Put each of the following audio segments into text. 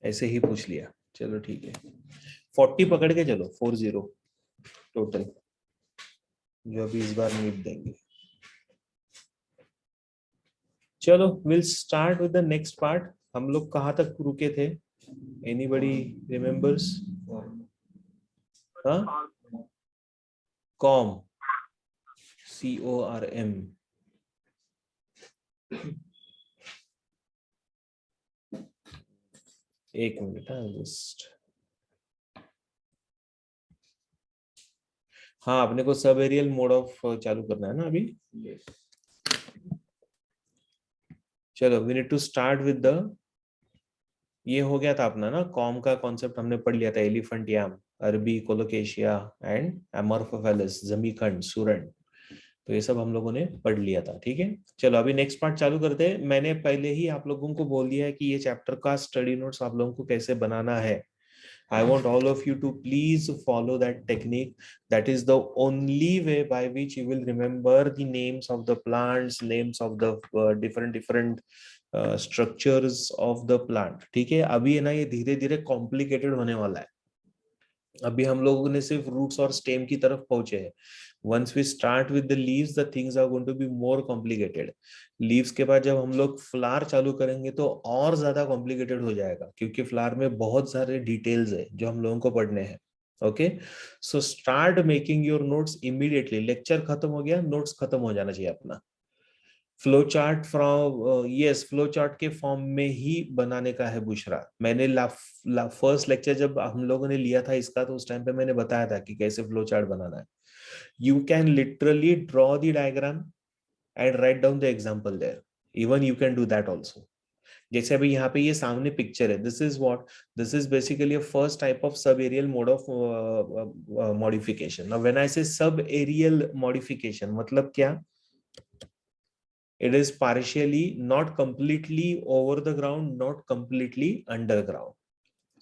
ऐसे ही पूछ लिया, चलो ठीक है। 40 पकड़ के चलो, 40 टोटल, जो अभी इस बार मीट देंगे। चलो will start with the next part. हम लोग कहाँ तक रुके थे? Anybody remembers? हाँ, कॉम, CORM। एक मिनट, हाँ जस्ट। हाँ, अपने को सब एरियल मोड ऑफ चालू करना है ना अभी। चलो we need to start with the, ये हो गया था अपना ना, कॉम का कॉन्सेप्ट हमने पढ़ लिया था। एलिफेंट याम, अरबी, कोलोकेशिया एंड एमोर्फोफेलस, जमीकंड, सुरंड। तो ये सब हम लोगों ने पढ़ लिया था, ठीक है। चलो अभी नेक्स्ट पार्ट चालू करते हैं। मैंने पहले ही आप लोगों को बोल दिया है कि ये चैप्टर का स्टडी नोट्स आप लोगों को कैसे बनाना है। I want all of you to please follow that technique. That is the only way by which you will remember the names of the plants, names of the different structures of the plant. ठीक है, अभी है ना ये धीरे धीरे complicated होने वाला है। अभी हम लोगों ने सिर्फ रूट्स और स्टेम की तरफ पहुंचे हैं। Once we start with the leaves, the things are going to be more complicated. Leaves के बाद जब हम लोग फ्लावर चालू करेंगे तो और ज्यादा कॉम्प्लिकेटेड हो जाएगा, क्योंकि फ्लावर में बहुत सारे डिटेल्स है जो हम लोगों को पढ़ने हैं। Okay, so start making your notes immediately. Lecture खत्म हो गया, नोट्स खत्म हो जाना चाहिए अपना। Flow chart from, yes, flow chart के फॉर्म में ही बनाने का है बुशरा। मैंने फर्स्ट लेक्चर जब हम लोगों ने लिया था इसका, तो उस टाइम पे मैंने बताया था कि कैसे फ्लो चार्ट बनाना है। You can literally draw the diagram and write down the example there. Even you can do that also. जैसे अभी यहाँ पे ये सामने पिक्चर है, this is what, this is basically a first type of sub aerial mode of modification. Now when I say sub aerial modification, मतलब क्या? It is partially, not completely over the ground, not completely underground.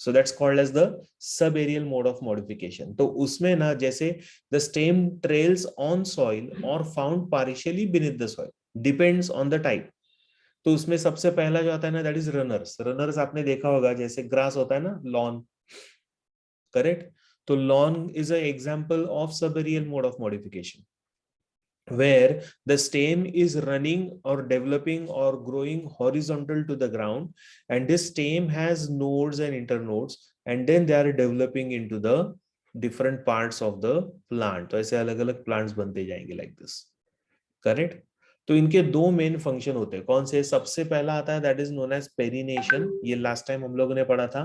So that's called as the subaerial mode of modification. तो उसमें ना, जैसे the stem trails on soil or found partially beneath the soil, depends on the type. तो उसमें सबसे पहला जो आता है ना, that is runners. Runners आपने देखा होगा, जैसे grass होता है ना, lawn, correct? तो lawn is an example of subaerial mode of modification, where the stem is running or developing or growing horizontal to the ground, and this stem has nodes and internodes, and then they are developing into the different parts of the plant. तो ऐसे अलग अलग plants बनते जाएंगे like this, correct? तो इनके दो main function होते हैं। कौन से? सबसे पहला आता है that is known as perennation, ये लास्ट टाइम हम लोगों ने पढ़ा था।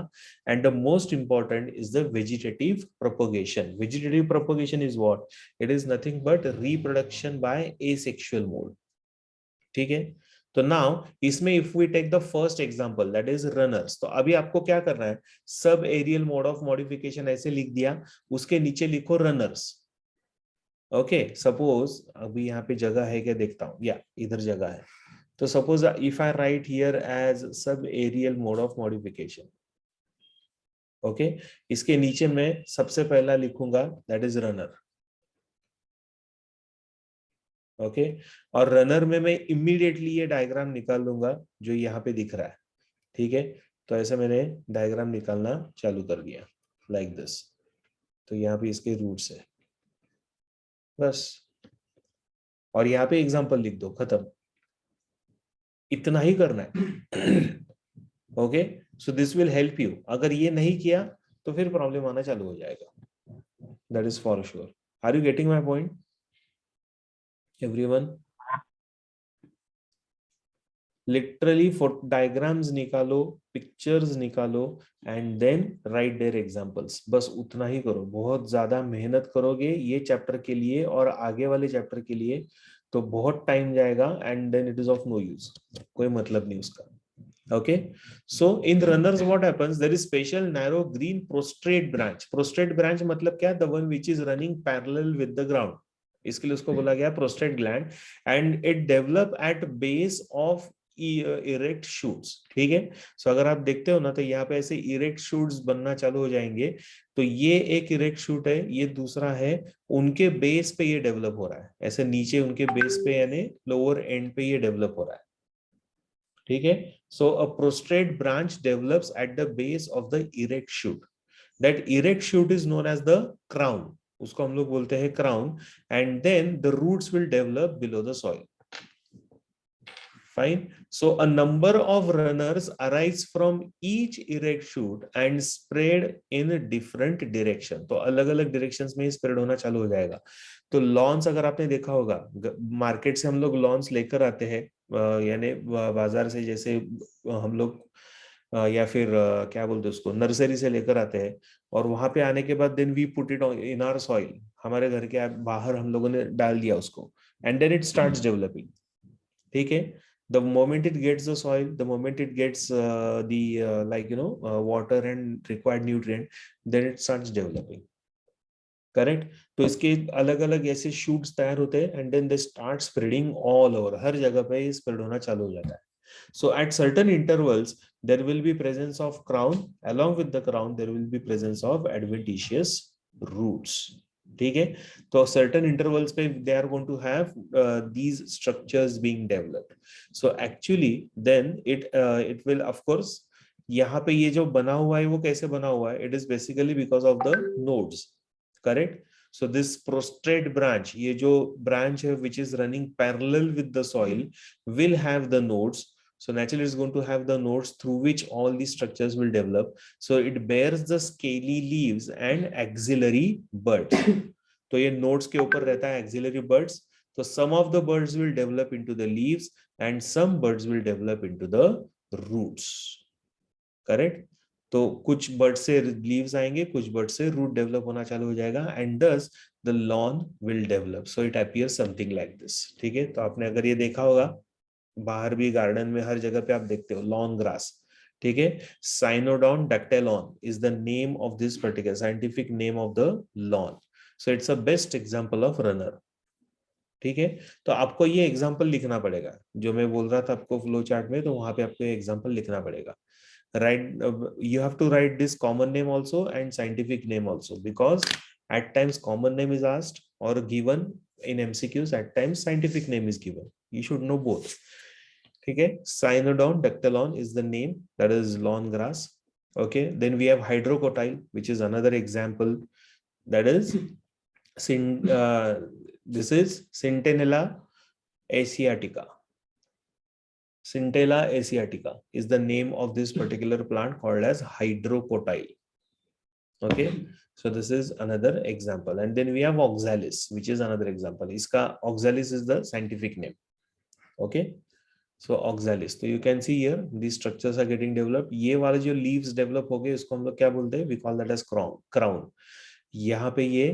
And the most important is the vegetative propagation. Vegetative propagation is what? It is nothing but reproduction by asexual mode, ठीक है। तो नाउ इसमें if we take the first example that is runners, तो अभी आपको क्या करना है? सब एरियल मोड ऑफ मॉडिफिकेशन ऐसे लिख दिया, उसके नीचे लिखो रनर्स। ओके, सपोज अभी यहाँ पे जगह है क्या देखता हूँ, या इधर जगह है। तो suppose if I write here as sub aerial mode of modification, okay, इसके नीचे मैं सबसे पहला लिखूंगा दैट इज रनर। ओके, और रनर में मैं इमीडिएटली ये डायग्राम निकाल लूंगा जो यहाँ पे दिख रहा है, ठीक है। तो ऐसे मैंने डायग्राम निकालना चालू कर दिया लाइक दिस। तो यहाँ पे इसके रूट्स है बस, और यहाँ पे एग्जांपल लिख दो, खत्म। इतना ही करना है। Okay, so this will help you. अगर ये नहीं किया तो फिर प्रॉब्लम आना चालू हो जाएगा, that is for sure. Are you getting my point everyone? Literally diagrams निकालो, पिक्चर्स निकालो, and then write there examples. बस उतना ही करो। बहुत ज्यादा मेहनत करोगे ये चैप्टर के लिए और आगे वाले चैप्टर के लिए तो बहुत टाइम जाएगा, and then it is of no use, कोई मतलब नहीं उसका। Okay, so in runners what happens? There is special narrow green prostrate branch. Prostrate branch मतलब क्या? The one which is running parallel with the ground. इसके लिए उसको बोला गया prostrate gland, and it develop at base of erect shoots. ठीक है, so अगर आप देखते हो ना तो यहाँ पे ऐसे erect shoots बनना चालू हो जाएंगे। तो ये एक erect shoot है, ये दूसरा है, उनके बेस पे ये डेवलप हो रहा है, ऐसे नीचे उनके बेस पे यानी लोअर एंड पे ये डेवलप हो रहा है। ठीक है. So a prostrate branch develops at the base of the erect shoot. That erect shoot is known as the crown. उसको हम लोग बोलते हैं crown. And then the roots will develop below the soil. Fine. So a number of runners arise from each erect shoot and spread in different direction. तो अलग अलग directions में spread होना चालू हो जाएगा. तो लॉन्स अगर आपने देखा होगा, मार्केट से हम लोग लॉन्स लेकर आते हैं, यानी बाजार से, जैसे हम लोग या फिर क्या बोलते हैं उसको, नर्सरी से लेकर आते हैं, और वहां पे आने के बाद then we put it in our soil, हमारे घर के बाहर हम लोगों ने डाल दिया उसको, and then it starts developing. ठीक है. The moment it gets the soil, the moment it gets water and required nutrient, then it starts developing. Correct. तो इसके अलग अलग ऐसे शूट्स तैयार होते हैं, and then they start spreading all over, हर जगह पे स्प्रेड होना चालू हो जाता है. So at certain intervals there will be presence of crown, along with the crown there will be presence of adventitious roots. ठीक है. तो सर्टेन इंटरवल्स पे they are going to have these structures being developed. So actually then it will of course, यहाँ पे ये जो बना हुआ है वो कैसे बना हुआ है, it is basically because of the nodes. Correct. So this prostrate branch, ये जो branch है which is running parallel with the soil, will have the nodes. So naturally it's going to have the nodes through which all these structures will develop. So it bears the scaly leaves and axillary buds. तो ये nodes के ऊपर रहता है axillary buds. So some of the buds will develop into the leaves and some buds will develop into the roots. Correct. तो कुछ bird से leaves आएंगे, कुछ बर्ड से रूट डेवलप होना चालू हो जाएगा, एंड दस the lawn will develop. So it appears something like this. ठीक है. तो आपने अगर ये देखा होगा, बाहर भी गार्डन में हर जगह पे आप देखते हो लॉन ग्रास. ठीक है. Cynodon dactylon is the name of this particular scientific name of the lawn. So it's a best example of runner. ठीक है. तो आपको ये एग्जांपल लिखना पड़ेगा, जो मैं बोल रहा था आपको फ्लो चार्ट में, तो वहां पे आपको एग्जांपल लिखना पड़ेगा. Right, you have to write this common name also and scientific name also, because at times common name is asked or given in MCQs, at times scientific name is given. You should know both. Okay. Cynodon dactylon is the name, that is lawn grass. Okay. Then we have hydrocotyle, which is another example, that is this is Centinella asiatica. Centella asiatica is the name of this particular plant, called as hydrocotyle. Okay. So this is another example. And then we have oxalis, which is another example. Iska oxalis is the scientific name. Okay. So oxalis. So you can see here these structures are getting developed. ये वाले जो leaves develop हो गए, इसको हम लोग क्या बोलते हैं? We call that as crown. यहाँ पे ये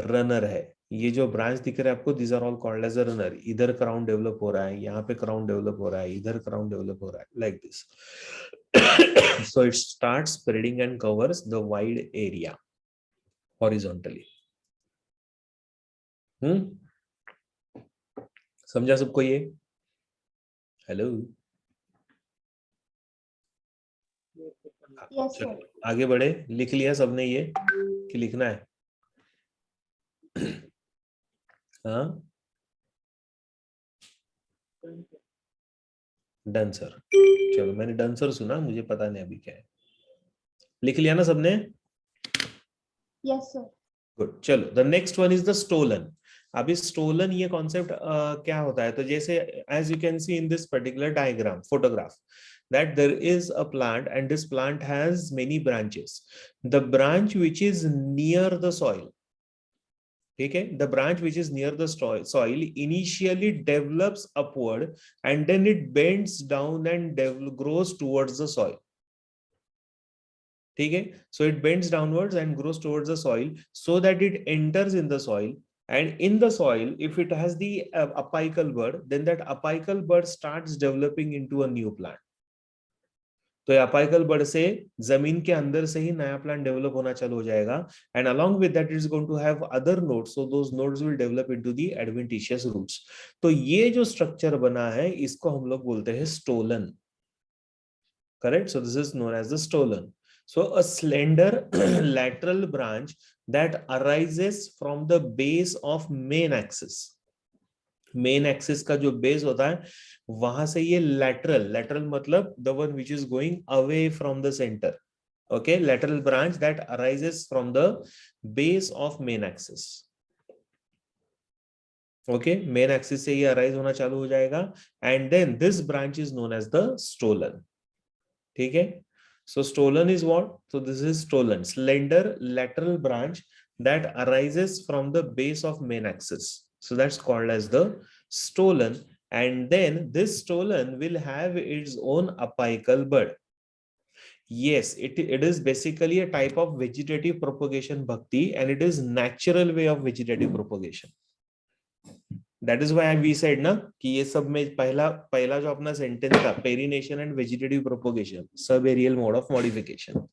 runner है. ये जो ब्रांच दिख रहा है आपको, these are all called as a runner. इधर क्राउन डेवलप हो रहा है, यहाँ पे क्राउन डेवलप हो रहा है, इधर क्राउन डेवलप हो रहा है, like this. So it starts spreading and covers the wide area horizontally. समझा सबको ये? हेलो. Yes, sir. आगे बढ़े. लिख लिया सबने ये कि लिखना है? हाँ, डन सर. चलो, मैंने डन सर सुना, मुझे पता नहीं अभी क्या है. लिख लिया ना सबने? Yes, sir. गुड. चलो, the next one is the stolon. अभी स्टोलन ये कॉन्सेप्ट क्या होता है? तो जैसे as you can see in this particular diagram, photograph, that there is a plant and this plant has many branches. The branch which is near the soil, okay, the branch which is near the soil initially develops upward and then it bends down and grows towards the soil. Okay, so it bends downwards and grows towards the soil so that it enters in the soil, and in the soil if it has the apical bud, then that apical bud starts developing into a new plant. तो apical बड से जमीन के अंदर से ही नया plant develop होना चालू हो जाएगा, and along with that it is going to have other nodes, so those nodes will develop into the adventitious roots. तो ये जो स्ट्रक्चर बना है इसको हम लोग बोलते हैं stolon. Correct. So this is known as the stolon. So a slender lateral branch that arises from the base of main axis. Main axis का जो बेस होता है वहां से ये लैटरल मतलब the one which is going away from the centre. Okay, lateral branch that arises from the base of main axis. Okay, main axis से ये अराइज होना चालू हो जाएगा and then this branch is known as the stolon. ठीक है, so stolon is what? So this is stolon, slender lateral branch that arises from the base of main axis, so that's called as the stolon. And then this stolon will have its own apical bud. Yes, it is basically a type of vegetative propagation, Bhakti, and it is natural way of vegetative propagation. That is why we said ना कि ये सब में पहला जो अपना sentence था, perennation and vegetative propagation, sub aerial mode of modification.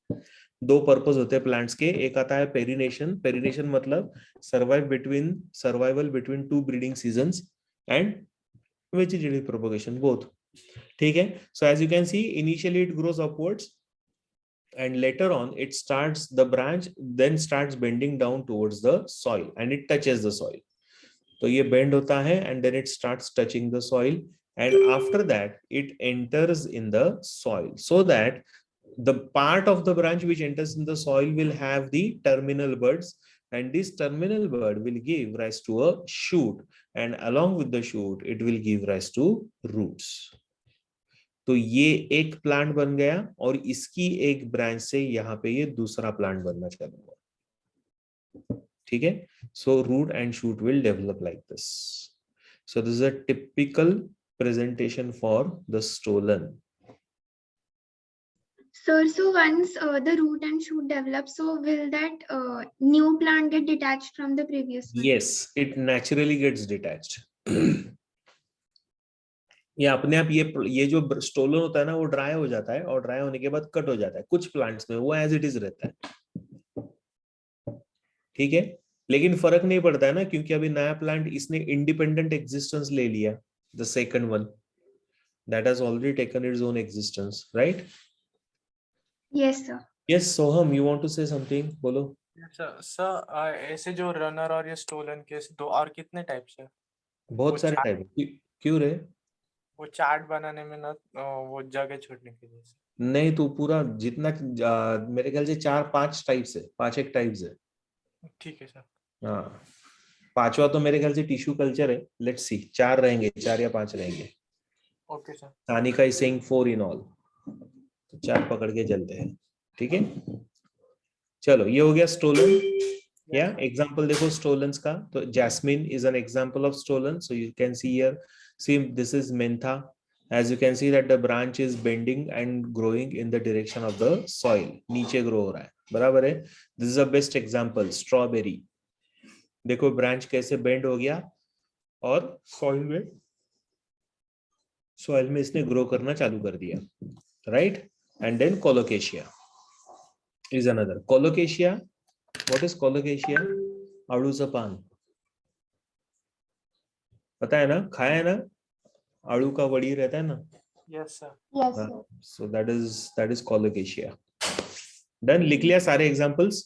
दो पर्पस होते हैं प्लांट्स के. एक आता है पेरिनेशन. पेरिनेशन मतलब survival between two breeding seasons, and vegetative propagation both. ठीक है, so as you can see initially it grows upwards and later on it starts, the branch then starts bending down towards the soil and it touches the soil. तो ये bend होता है and then it starts touching the soil, and after that it enters in the soil, so that the part of the branch which enters in the soil will have the terminal buds, and this terminal bud will give rise to a shoot, and along with the shoot it will give rise to roots. तो ये एक plant बन गया और इसकी एक branch से यहाँ पे ये दूसरा प्लांट बनना चालू हुआ. ठीक है, so root and shoot will develop like this. So this is a typical presentation for the stolon. Sir, so once the root and shoot develop, so will that new plant get detached from the previous one? Yes, it naturally gets detached. ये अपने आप ये जो stolen होता है ना वो dry हो जाता है, और ड्राई होने के बाद कट हो जाता है. कुछ प्लांट्स में वो एज इट इज रहता है. ठीक है, लेकिन फर्क नहीं पड़ता है ना, क्योंकि अभी नया प्लांट इसने इंडिपेंडेंट एग्जिस्टेंस ले लिया. The second one that has already taken its own existence, right? Yes, sir. Yes Soham, you want to say something, बोलो. सर ऐसे जो रनर और ये स्टोलन के दो और कितने टाइप्स है? बहुत सारे टाइप. क्यों रे? वो चार्ट बनाने में ना वो जगह छोड़ने के लिए. नहीं, तो पूरा जितना मेरे ख्याल से 4-5 टाइप्स है, 5 टाइप्स है. ठीक है सर. हाँ, पांचवा तो मेरे ख्याल से टिश्यू कल्चर है. लेट्स सी, 4 रहेंगे, 4 या 5 रहेंगे. Okay sir. Tanika is saying 4 in all, तो 4 पकड़ के चलते हैं. ठीक है, चलो ये हो गया स्टोलन. या एग्जांपल देखो स्टोलन्स का, तो jasmine is an example of stolon. So you can see here, see this is mentha. As you can see that the branch is bending and growing in the direction of the soil. नीचे grow हो रहा है, बराबर है. This is a best example, strawberry. देखो branch कैसे bend हो गया और सॉइल में इसने ग्रो करना चालू कर दिया, right? And then colocasia is another. Colocasia, what is colocasia? आड़ूचं पान, पता है ना, खाया है ना, आड़ू का वड़ी रहता है ना. Yes sir. Yes, sir. So that is colocasia. Done, लिख लिया सारे examples?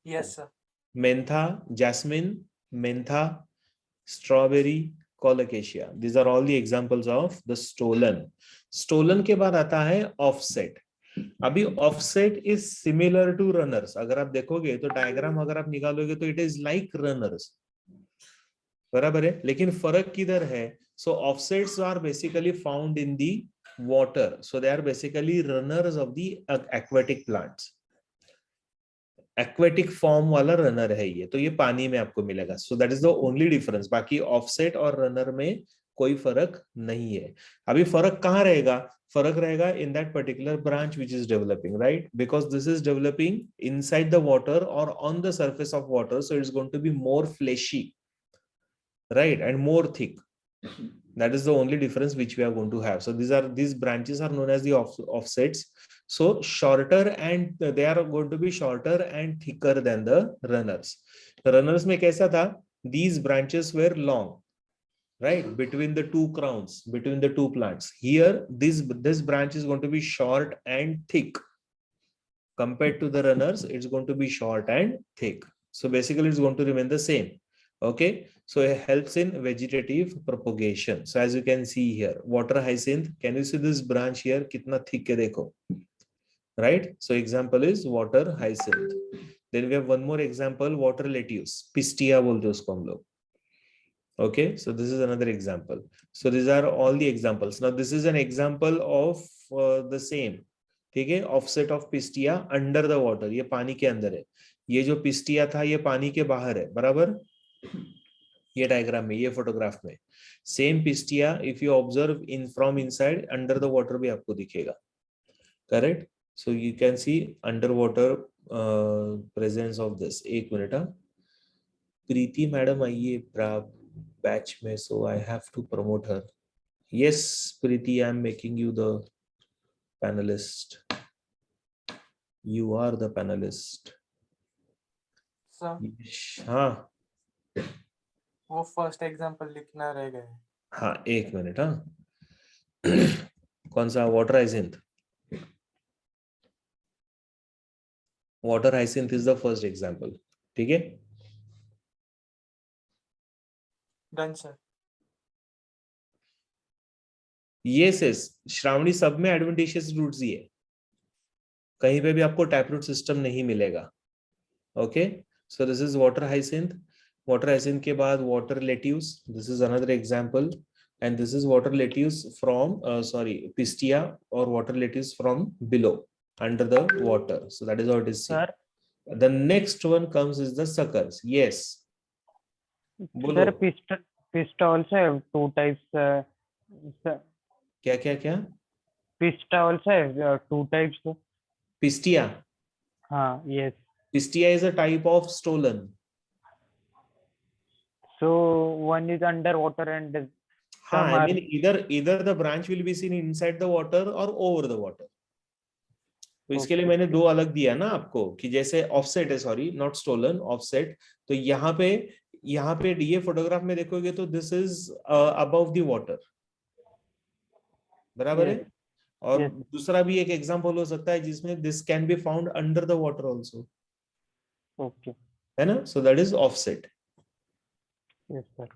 Yes sir. Mentha, jasmine, mentha, strawberry, colocasia. These are all the examples of the stolen. Stolen के बाद आता है ऑफसेट. अभी offset is similar to runners. अगर आप देखोगे तो डायग्राम अगर आप निकालोगे तो इट इज लाइक रनर्स, बराबर है. लेकिन फर्क किधर है? So offsets are basically found in the water, so they are basically runners of the aquatic plants. Aquatic form वाला रनर है ये, तो ये पानी में आपको मिलेगा. So that is the only difference. बाकी ऑफसेट और रनर में कोई फर्क नहीं है. अभी फर्क कहाँ रहेगा? फर्क रहेगा in that particular branch which is developing, right? Because this is developing inside the water और on the surface of water, so it's going to be more fleshy, right, and more thick. That is the only difference which we are going to have. So these branches are known as the offsets. So shorter, and they are going to be shorter and thicker than the runners. The runners में कैसा था? These branches were long, right, between the two crowns, between the two plants. Here this branch is going to be short and thick. Compared to the runners, it's going to be short and thick. So basically it's going to remain the same. Okay, so it helps in vegetative propagation. So as you can see here, water hyacinth, can you see this branch here? Kitna thick hai dekho. Right? So example is water hyacinth. Then we have one more example, water lettuce. Pistia bolte usko hum log. Okay, so this is another example. So these are all the examples. Now this is an example of the same. ठीक है, offset of pistia under the water, ये पानी के अंदर है. ये जो pistia था ये पानी के बाहर है, बराबर. ये डायग्राम में, ये फोटोग्राफ में same pistia if you observe in from inside under the water भी आपको दिखेगा. Correct. So you can see under water presence of this. एक मिनट. प्रीति मैडम आइए बैच में, so I have to promote her. Yes Preeti, I am making you the panelist. You are the panelist. हाँ, वो first example लिखना रह गए. हाँ एक मिनट. हाँ कौन सा? Water hyacinth. Water hyacinth is the first example. ठीक है, डन सर. ये सेस श्रावणी सब में एडवेंटिशियस रूट्स ही है, कहीं पे भी आपको टैप रूट सिस्टम नहीं मिलेगा. Okay, so this is water hyacinth. Water hyacinth के बाद water lettuce, this is another example. And this is water lettuce from pistia और water lettuce from below under the water. So that is how it is seen. Sir, The next one comes is the suckers. Yes. Bolo. sir, pista also have two types. Sir, क्या? pista also have two types. Pistia. Yes. Pistia is a type of stolon. So one is underwater and some I are. mean either the branch will be seen inside the water or over the water. तो इसके लिए मैंने दो अलग दिया ना आपको, कि जैसे ऑफसेट है, सॉरी नॉट स्टोलन, ऑफसेट. तो यहाँ पे ये फोटोग्राफ में देखोगे तो this is above the water, बराबर है. और दूसरा भी एक एग्जांपल हो सकता है जिसमें this can be found under the water also. Okay. है ना. सो that is offset. Yes, sir.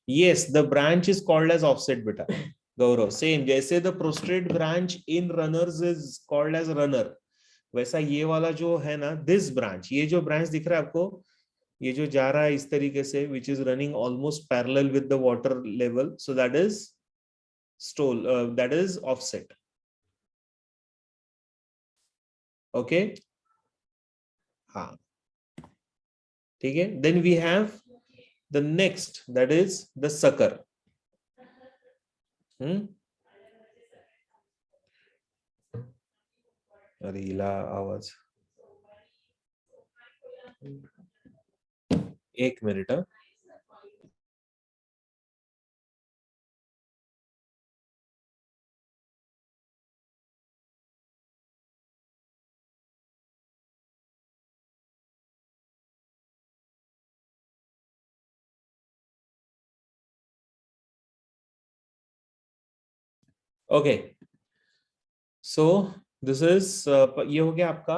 Yes, the branch is called as offset beta. Gaurav, same जैसे the prostrate branch in runners is called as runner, वैसा ये वाला जो है ना, this branch, ये जो branch दिख रहा है आपको, ये जो जा रहा है इस तरीके से, which is running almost parallel with the water level, so that is that is offset. Okay, हाँ ठीक है. Then we have the next, that is the sucker. अरे इला आवाज, एक minute. Okay, so this is ये हो गया आपका.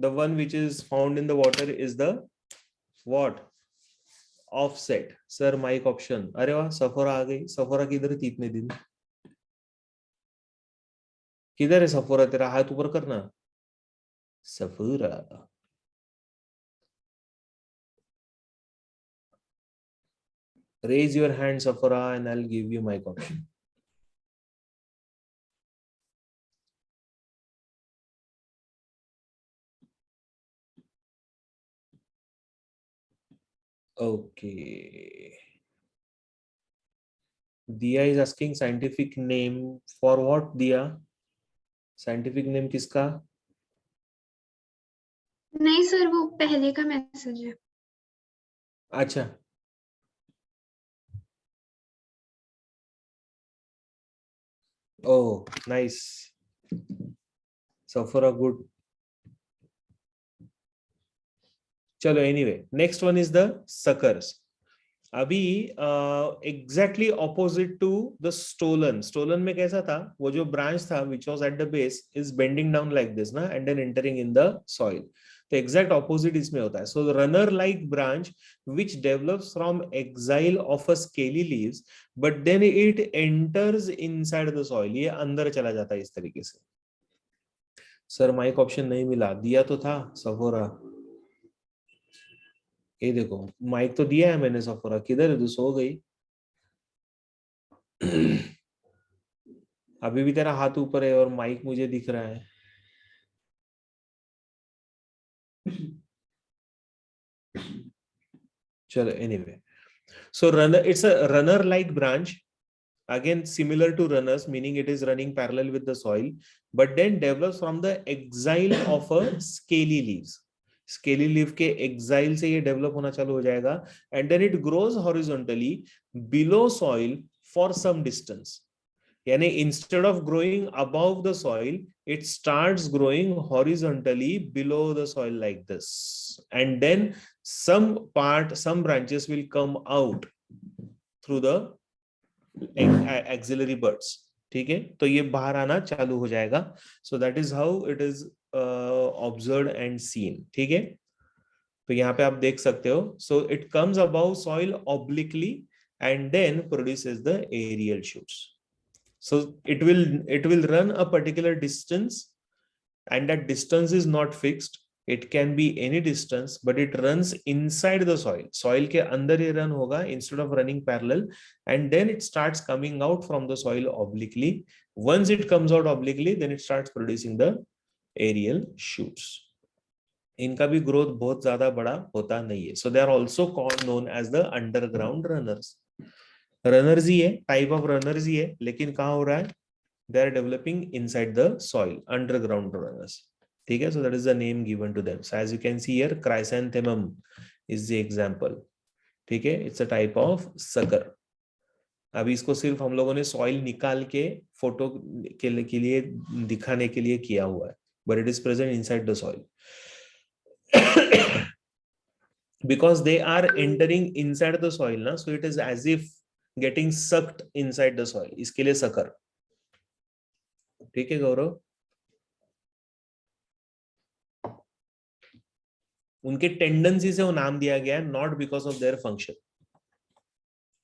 the one which is found in the water is the what? Offset. Sir mike option. अरे वाह, सफोरा आ गई. सफोरा किधर थी इतने दिन? किधर है सफोरा? तेरा हाथ ऊपर करना. Sephora, raise your hand Safara and I'll give you mic option. Okay. Diya is asking scientific name for what? Diya, scientific name किसका? नहीं सर, वो पहले का मैसेज है. अच्छा, oh nice. Safara, good. चलो anyway, next one is the suckers. अभी exactly opposite to the stolen. Stolen में कैसा था? वो जो branch था which was at the base is bending down like this ना, and then entering in the soil. तो एग्जैक्ट ऑपोजिट इसमें होता है. So runner like branch which develops from axil of a scaly leaves but then it enters inside the soil. ये अंदर चला जाता है इस तरीके से. सर माइक ऑप्शन नहीं मिला, दिया तो था सफोरा. ये देखो माइक तो दिया है मैंने. सफोरा किधर है, तू सो गई? अभी भी तेरा हाथ ऊपर है और माइक मुझे दिख रहा है. चलो anyway, so runner, it's a runner like branch, again similar to runners, meaning it is running parallel with the soil, but then develops from the exile of a scaly leaves. Scaly leaf के exile से ये develop होना चालू हो जाएगा and then it grows horizontally below soil for some distance. यानी instead of growing above the soil, it starts growing horizontally below the soil like this, and then some branches will come out through the axillary buds. ठीक है, तो ये बाहर आना चालू हो जाएगा. So that is how it is observed and seen. ठीक है, तो यहाँ पे आप देख सकते हो. So it comes above soil obliquely and then produces the aerial shoots. So it will run a particular distance, and that distance is not fixed. It can be any distance, but it runs inside the soil. Soil के अंदर ये run होगा instead of running parallel, and then it starts coming out from the soil obliquely. Once it comes out obliquely, then it starts producing the aerial shoots. इनका भी growth बहुत ज्यादा बड़ा होता नहीं है. So they are also called known as the underground runners. Runners ही है, टाइप ऑफ रनर्स ही है, लेकिन कहाँ हो रहा है? They are developing inside the soil, underground runners. ठीक है, so that is the name given to them. So as you can see here, chrysanthemum is the example. ठीक है, it's a type of sucker. अभी इसको सिर्फ हम लोगों ने सॉइल निकाल के फोटो के लिए दिखाने के लिए किया हुआ है, but it is present inside the soil because they are entering inside the soil ना, so it is as if getting sucked inside the soil. इसके लिए सकर. ठीक है गौरव, उनके टेंडेंसी से वो नाम दिया गया है, not because of their function.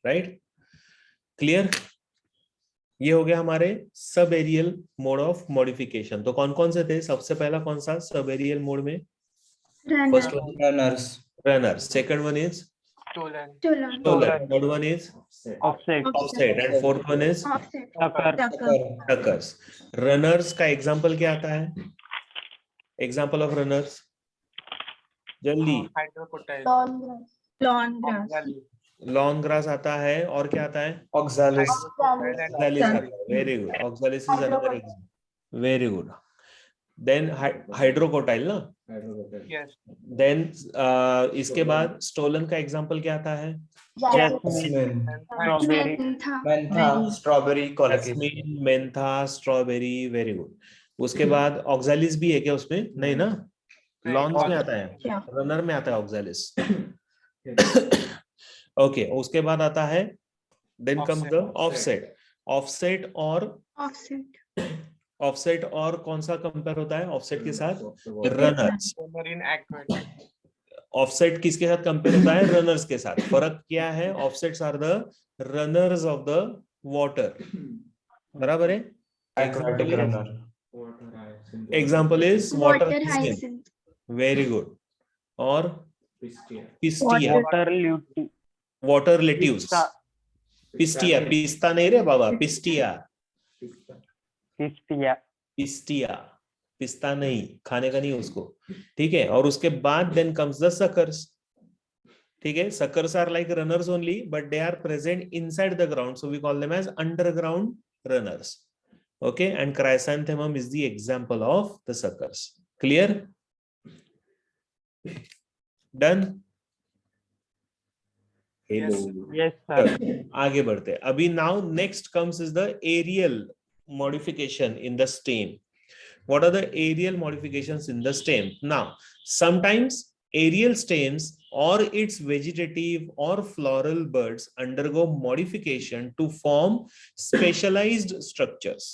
Right, clear? ये हो गया हमारे सब एरियल मोड ऑफ मॉडिफिकेशन. तो कौन कौन से थे? सबसे पहला कौन सा सब एरियल मोड में? First one runner, second one is stolen, third one is Offset. Offset, and fourth one is suckers. Runners का एग्जांपल क्या आता है? एग्जांपल ऑफ रनर्स, जल्दी. hydrocotyle, लॉन्ग ग्रास आता है, और क्या आता है? Oxalis. Very good. Oxalis is another example. Very good. Then hydrocotyle ना. yes, देन इसके बाद स्टोलन का एग्जांपल क्या आता है? Jasmine. Strawberry. Mentha. Strawberry. Colocasia. Jasmine, Mentha, strawberry. Very good. उसके बाद ऑक्सालिस भी है क्या उसमें? नहीं ना, लॉन्ग्स में आता है, रनर में आता है ऑक्सालिस. ओके, उसके बाद आता है, then comes the offset. Offset और कौन सा कंपेयर होता है ऑफसेट के साथ? Runners. runner in aquatic, offset किसके साथ कंपेयर होता है? रनर्स के साथ. फर्क क्या है? Offsets are the runners of the water. बराबर है? Aquatic runner. Example is water Water hyacinth. hyacinth. Very good. और पिस्टिया, वाटर लेट्यूस. पिस्टिया, पिस्ता नहीं रे बाबा, पिस्टिया. पिस्ता नहीं, खाने का नहीं उसको. ठीक है, और उसके बाद देन कम्स द सकर्स. ठीक है, suckers are like runners only, but they are present inside the ground, so we call them as underground runners. Okay, and chrysanthemum is the example of the suckers. Clear? Done? Hello. Yes, sir. आगे बढ़ते हैं. अभी now next comes is the aerial modification in the stem. What are the aerial modifications in the stem? Now, sometimes aerial stems or its vegetative or floral buds undergo modification to form specialized structures.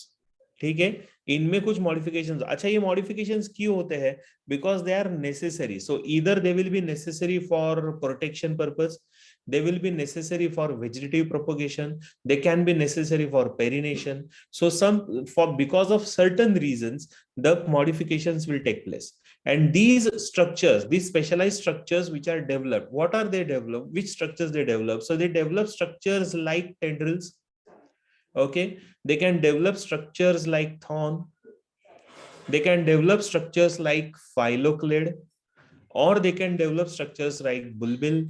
ठीक है, इनमें कुछ modifications. अच्छा, ये modifications क्यों होते हैं? Because they are necessary. So either they will be necessary for protection purpose, they will be necessary for vegetative propagation, they can be necessary for pollination. So because of certain reasons the modifications will take place, and these structures, these specialized structures which are developed, what are they developed, which structures they develop? So they develop structures like tendrils, okay, they can develop structures like thorn, they can develop structures like phylloclade, or they can develop structures like bulbil.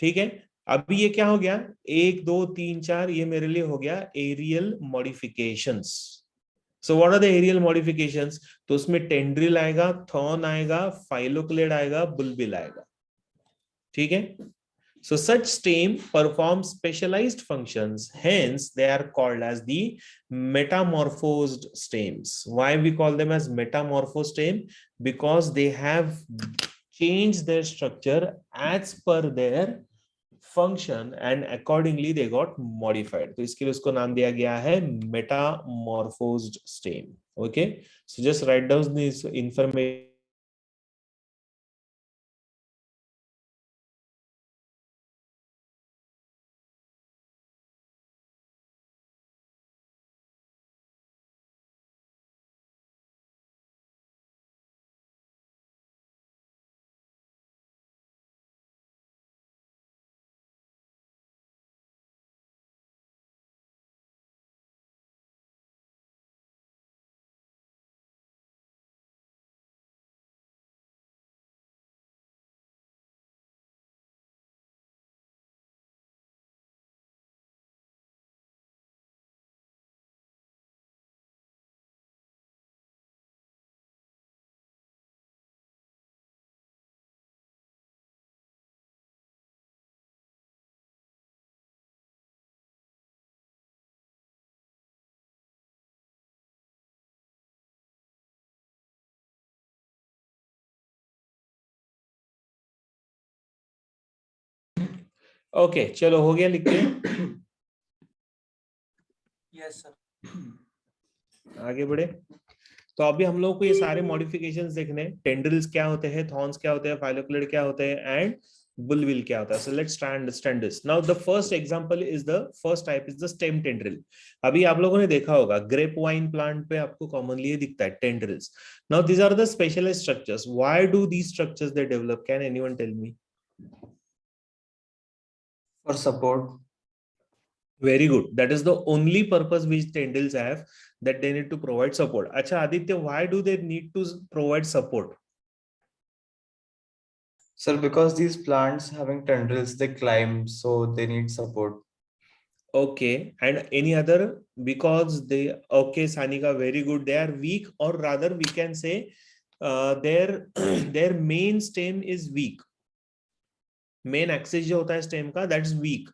ठीक है, अभी ये क्या हो गया, 1 2 3 4, ये मेरे लिए हो गया aerial modifications. So what are the aerial modifications? तो उसमें टेंड्रिल आएगा, थॉर्न आएगा, फाइलोक्लेड आएगा, बुलबिल आएगा। ठीक है, so such stem perform specialized functions, hence they are called as the metamorphosed stems. Why we call them as metamorphosed stem? Because they have changed their structure as per their function and accordingly they got modified. तो इसके लिए उसको नाम दिया गया है metamorphosed stem. Okay, so just write down this information. Okay, चलो हो गया, लिख के यस सर। आगे बढ़े। तो अभी हम लोग को ये सारे मॉडिफिकेशंस देखने, टेंड्रिल्स क्या होते हैं, थॉर्न्स क्या होते हैं, फाइलोक्लेड क्या होते हैं, एंड बुलविल क्या होता है। So let's try understand this. Now the first example is the first type is the stem tendril. अभी आप लोगों ने देखा होगा ग्रेप वाइन प्लांट पे आपको कॉमनली ये दिखता है tendrils. Now these are the specialized structures. Why do these structures they develop? Can anyone tell me? For support. Very good. That is the only purpose which tendrils have, that they need to provide support. Acha Aditya, why do they need to provide support? Sir, because these plants having tendrils, they climb, so they need support. Okay, and any other? Because they, okay Sanika, very good. They are weak, or rather we can say their their main stem is weak. Main axis जो होता है stem का, that's weak.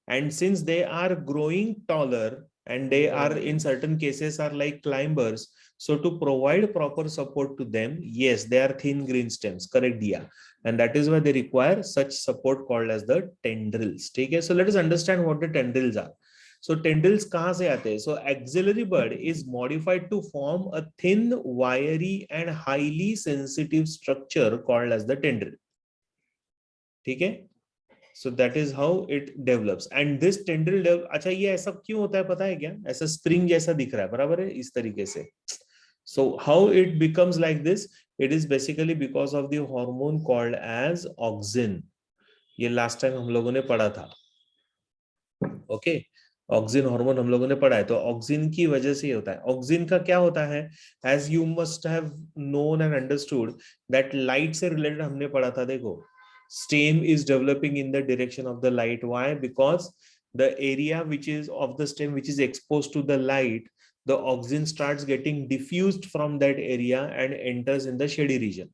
And since they are growing taller and they are in certain cases are like climbers, so to provide proper support to them, yes, they are thin green stems, correct Dia, and that is why they require such support called as the tendrils. Okay, so let us understand what the tendrils are. So tendrils कहाँ से आते हैं? So axillary bud is modified to form a thin, wiry and highly sensitive structure called as the tendril. ठीक है, so that is how it develops, and this tendril अच्छा ये ऐसा क्यों होता है पता है क्या? ऐसा स्प्रिंग जैसा दिख रहा है, बराबर है, इस तरीके से. So how it becomes like this? It is basically because of the hormone called as auxin. ये लास्ट टाइम हम लोगों ने पढ़ा था. ओके, ऑक्सिन हार्मोन हम लोगों ने पढ़ा है, तो ऑक्सिन की वजह से ये होता है. ऑक्सिन का क्या होता है? As you must have known and understood that light से रिलेटेड हमने पढ़ा था. देखो, stem is developing in the direction of the light. Why? Because the area which is of the stem which is exposed to the light, the auxin starts getting diffused from that area and enters in the shady region.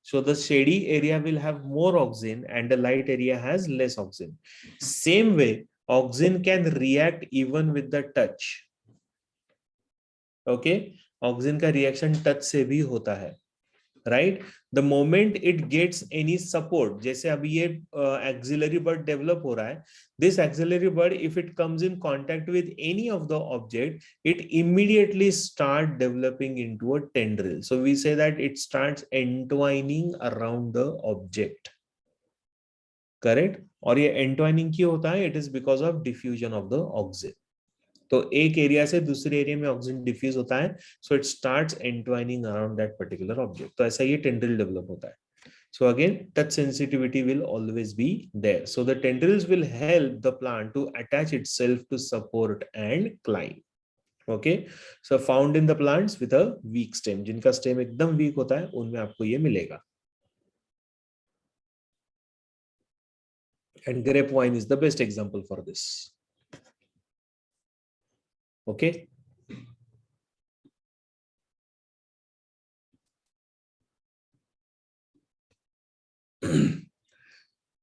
So the shady area will have more auxin and the light area has less auxin. Same way, auxin can react even with the touch. Okay, auxin का reaction touch से भी होता है. right? The moment it gets any support, जैसे अभी ये auxiliary bud develop हो रहा है, this auxiliary bud, if it comes in contact with any of the object, it immediately start developing into a tendril. So we say that it starts entwining around the object, correct? और ये entwining क्यों होता है? It is because of diffusion of the oxygen. तो एक area से दूसरे area में ऑक्सीजन डिफ्यूज होता है, so it starts entwining around that particular object. तो ऐसा ये टेंड्रिल डेवलप होता है. So again, touch sensitivity will always be there. So the tendrils will help the plant to attach itself to support and climb. Okay, so found in the plants with a weak stem. जिनका stem एकदम weak होता है, उनमें आपको ये मिलेगा. And grapevine is the best example for this. Okay.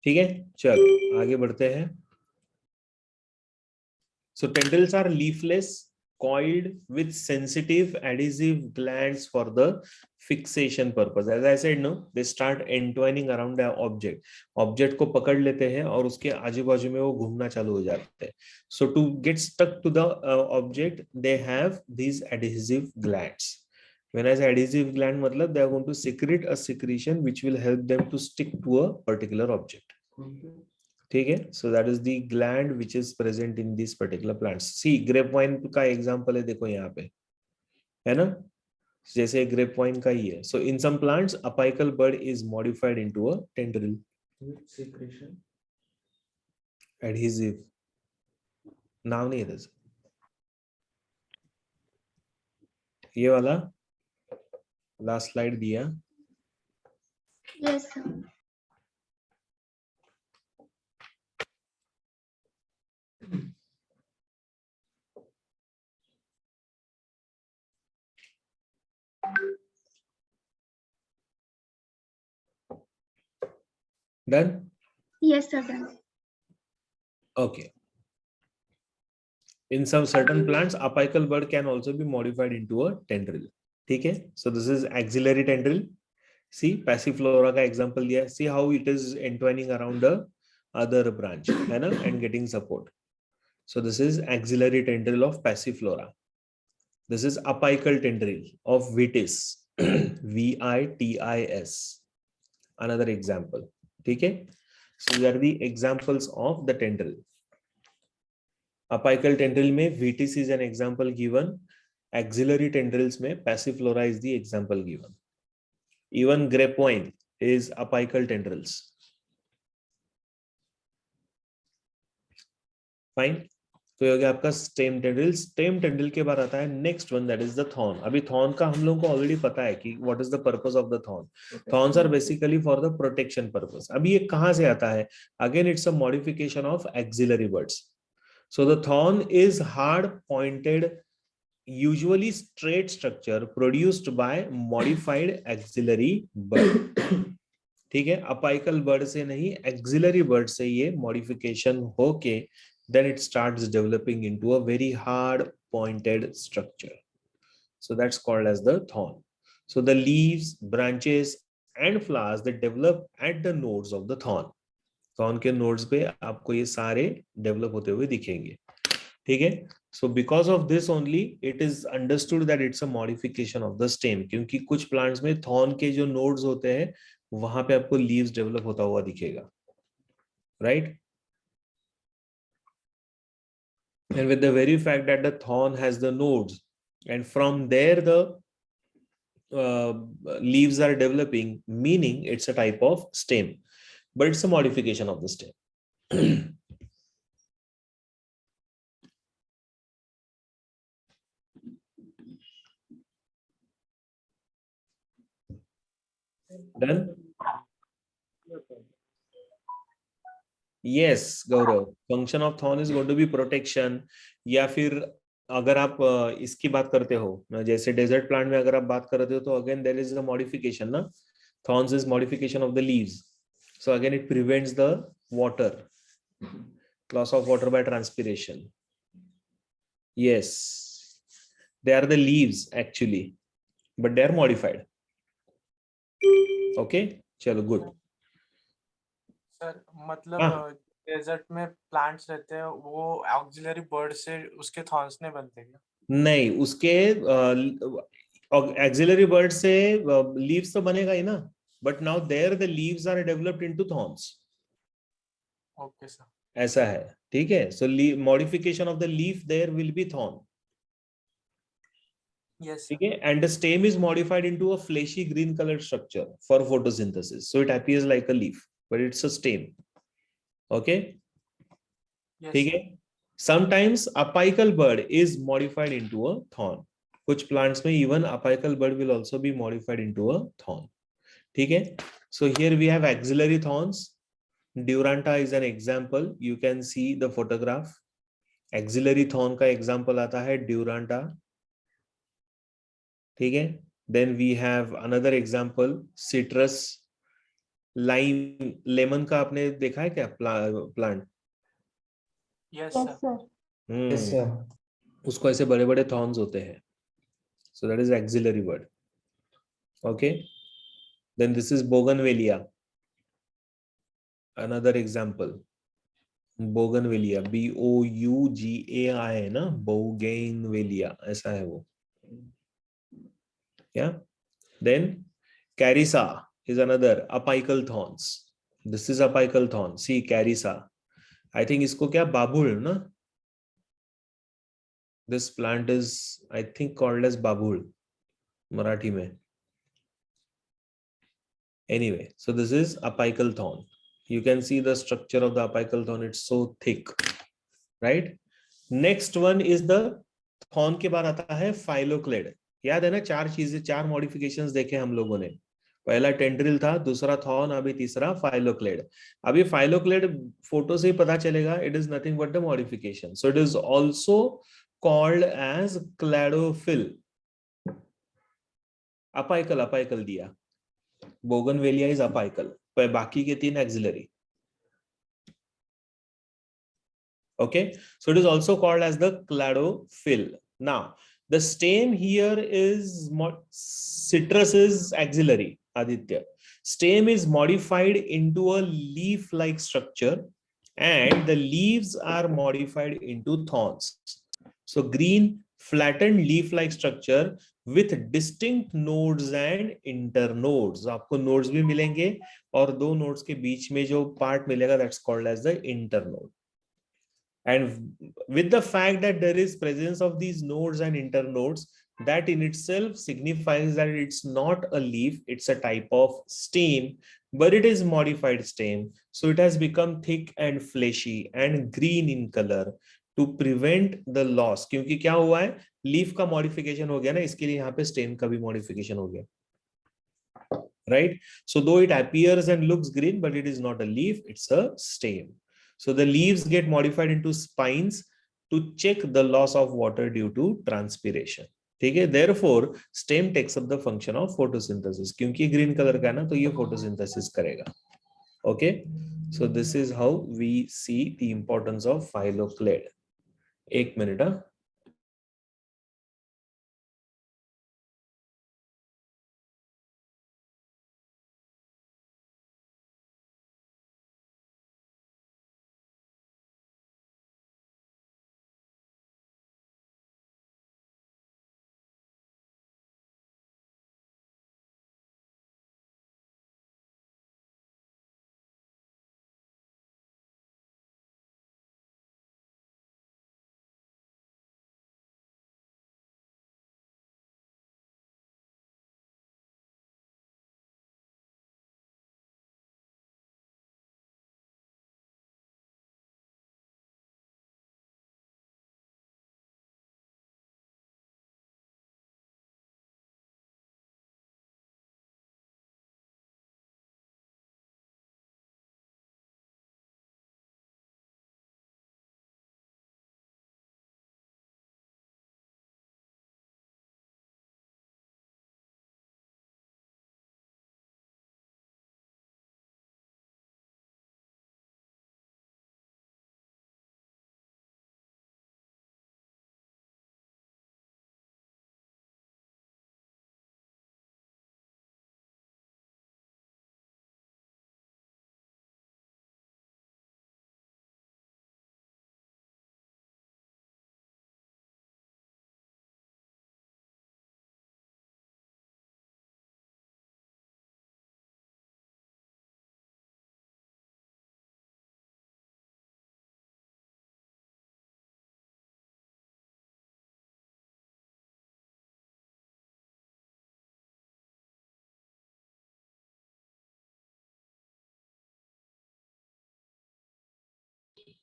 ठीक है, चलो आगे बढ़ते हैं. So tendrils are leafless, coiled with sensitive adhesive glands for the fixation purpose. As I said, no, they start entwining around the object. Object को पकड़ लेते हैं और उसके आजू बाजू में वो घूमना चालू हो जाते हैं. So to get stuck to the object, they have these adhesive glands. When I say adhesive gland, मतलब they are going to secrete a secretion which will help them to stick to a particular object. ठीक है, so that is the gland which is present in these particular plants. See, grapevine का example है, देखो यहाँ पे, है ना? जैसे grapevine का ही है. So in some plants, apical bud is modified into a tendril. Secretion. Adhesive. नाम नहीं है दस. ये वाला last slide दिया. Yes, sir. Done? Yes, sir. Done. Okay. In some certain plants, apical bud can also be modified into a tendril. ठीक है? So this is axillary tendril. See, passiflora का example दिया. See how it is entwining around the other branch, है ना? And getting support. So this is axillary tendril of passiflora. This is apical tendril of vitis. VITIS. Another example. ठीक है? So these are the examples of the tendril. Apical tendril में vitis is an example given. Axillary tendrils में passiflora is the example given. Even grapevine is apical tendrils. Fine. तो ये हो गया आपका stem tendril. Stem tendril के बाद आता है next one, that is the thorn. अभी thorn का हम लोगों को already पता है कि what is the purpose of the thorn. Thorns are basically for the protection purpose. अभी ये कहाँ से आता है? Again, it's a modification of axillary buds. So the thorn is hard pointed, usually straight structure produced by modified axillary bud. ठीक है, apical bud से नहीं, axillary bud से ये modification होके then it starts developing into a very hard pointed structure. So that's called as the thorn. So the leaves, branches and flowers that develop at the nodes of the thorn. Thorn के nodes पे आपको ये सारे develop होते हुए दिखेंगे. ठीक है? So because of this only it is understood that it's a modification of the stem. क्योंकि कुछ plants में thorn के जो nodes होते हैं वहां पे आपको leaves develop होता हुआ दिखेगा. Right? And with the very fact that the thorn has the nodes and from there the leaves are developing, meaning it's a type of stem, but it's a modification of the stem. Done? Yes, Gaurav. Function of thorn is going to be protection. या फिर अगर आप इसकी बात करते हो जैसे desert plant में अगर आप बात करते हो तो again there is a modification ना. Thorns is modification of the leaves. So again it prevents the water, loss of water by transpiration. Yes, they are the leaves actually, but they are modified. Okay चलो good. Sir मतलब हाँ. Desert में plants रहते हैं वो auxiliary bird से उसके thorns नहीं बनते क्या? नहीं, उसके एक्सिलरी बर्ड से लीव्स तो बनेगा ही ना, but now there the leaves are developed into thorns. Okay sir. ऐसा है. ठीक है. So modification of the leaf there will be thorn. Yes ठीक सर. है. And the stem is modified into a fleshy green colour structure for photosynthesis, so it appears like a leaf but it's a stem. Okay. Yes ठीक है. Sir. sometimes apical bud is modified into a thorn. कुछ plants में even apical bud will also be modified into a thorn. ठीक है. So here we have axillary thorns. Duranta is an example. You can see the photograph. Axillary thorn का example आता है Duranta. ठीक है. Then we have another example, citrus, lime. lemon का आपने देखा है क्या plant? Yes Yes, sir. sir. Yes, sir. उसको ऐसे बड़े बड़े thorns होते हैं. So that is axillary bud. Okay. Then this is bougainvillea. Another example. Bougainvillea. Bougai है ना, bougainvillea ऐसा है वो. Yeah. Then carissa is another apical thorns. This is apical thorn. See carissa. I think इसको क्या बाबुल ना? This plant is I think called as babul Marathi में. Anyway, so this is apical thorn. You can see the structure of the apical thorn. It's so thick, right? Next one is the thorn के बाद आता है phylloclade. याद है ना, चार चीजें, चार मॉडिफिकेशंस देखे हम लोगों ने. पहला टेंड्रिल था, दूसरा थॉर्न, अभी तीसरा फाइलोक्लेड. अभी फाइलोक्लेड फोटो से ही पता चलेगा, it is nothing but the modification. So it is also called as cladophyll. Apical, apical दिया. बोगनवेलिया इज अपाइकल, पर बाकी के तीन axillary. Okay, so it is also called as the cladophyll. Now the stem here is citrus is axillary, Aditya. Stem is modified into a leaf like structure and the leaves are modified into thorns. So green flattened leaf like structure with distinct nodes and internodes. आपको nodes भी मिलेंगे और दो nodes के बीच में जो part मिलेगा, that's called as the internode. And with the fact that there is presence of these nodes and internodes, that in itself signifies that it's not a leaf, it's a type of stem, but it is modified stem. So it has become thick and fleshy and green in color to prevent the loss. क्योंकि क्या हुआ है, leaf का modification हो गया ना, इसके लिए यहाँ पे स्टेम का भी मॉडिफिकेशन हो गया. Right? So though it appears and looks green, but it is not a leaf, it's a stem. So the leaves get modified into spines to check the loss of water due to transpiration. ठीक है. Therefore, stem takes up the function of photosynthesis. क्योंकि green color का ना, तो ये photosynthesis करेगा. Okay. So this is how we see the importance of phylloclade. एक minute.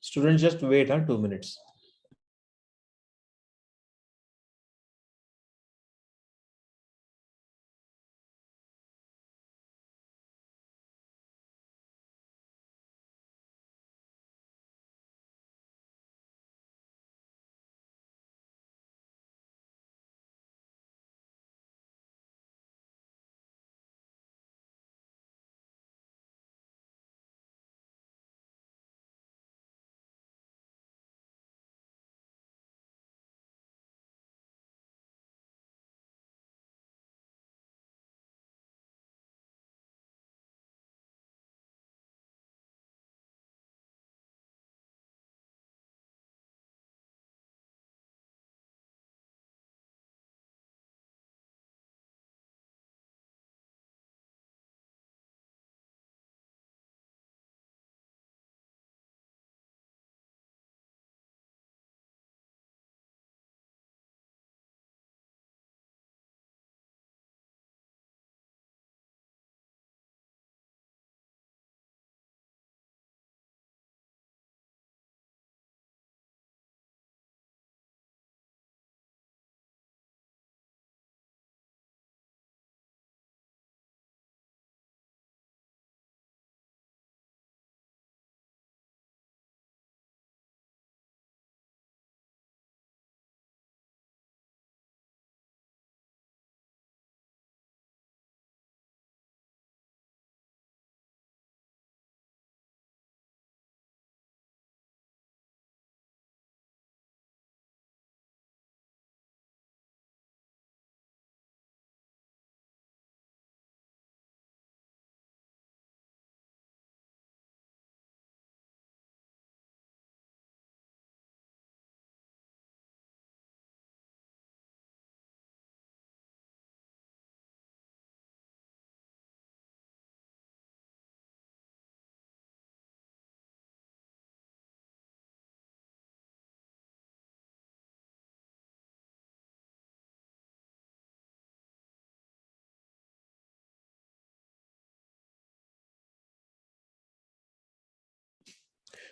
Students, just wait, 2 minutes.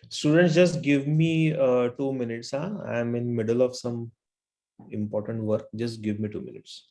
Students, just give me 2 minutes. I'm in middle of some important work. Just give me 2 minutes.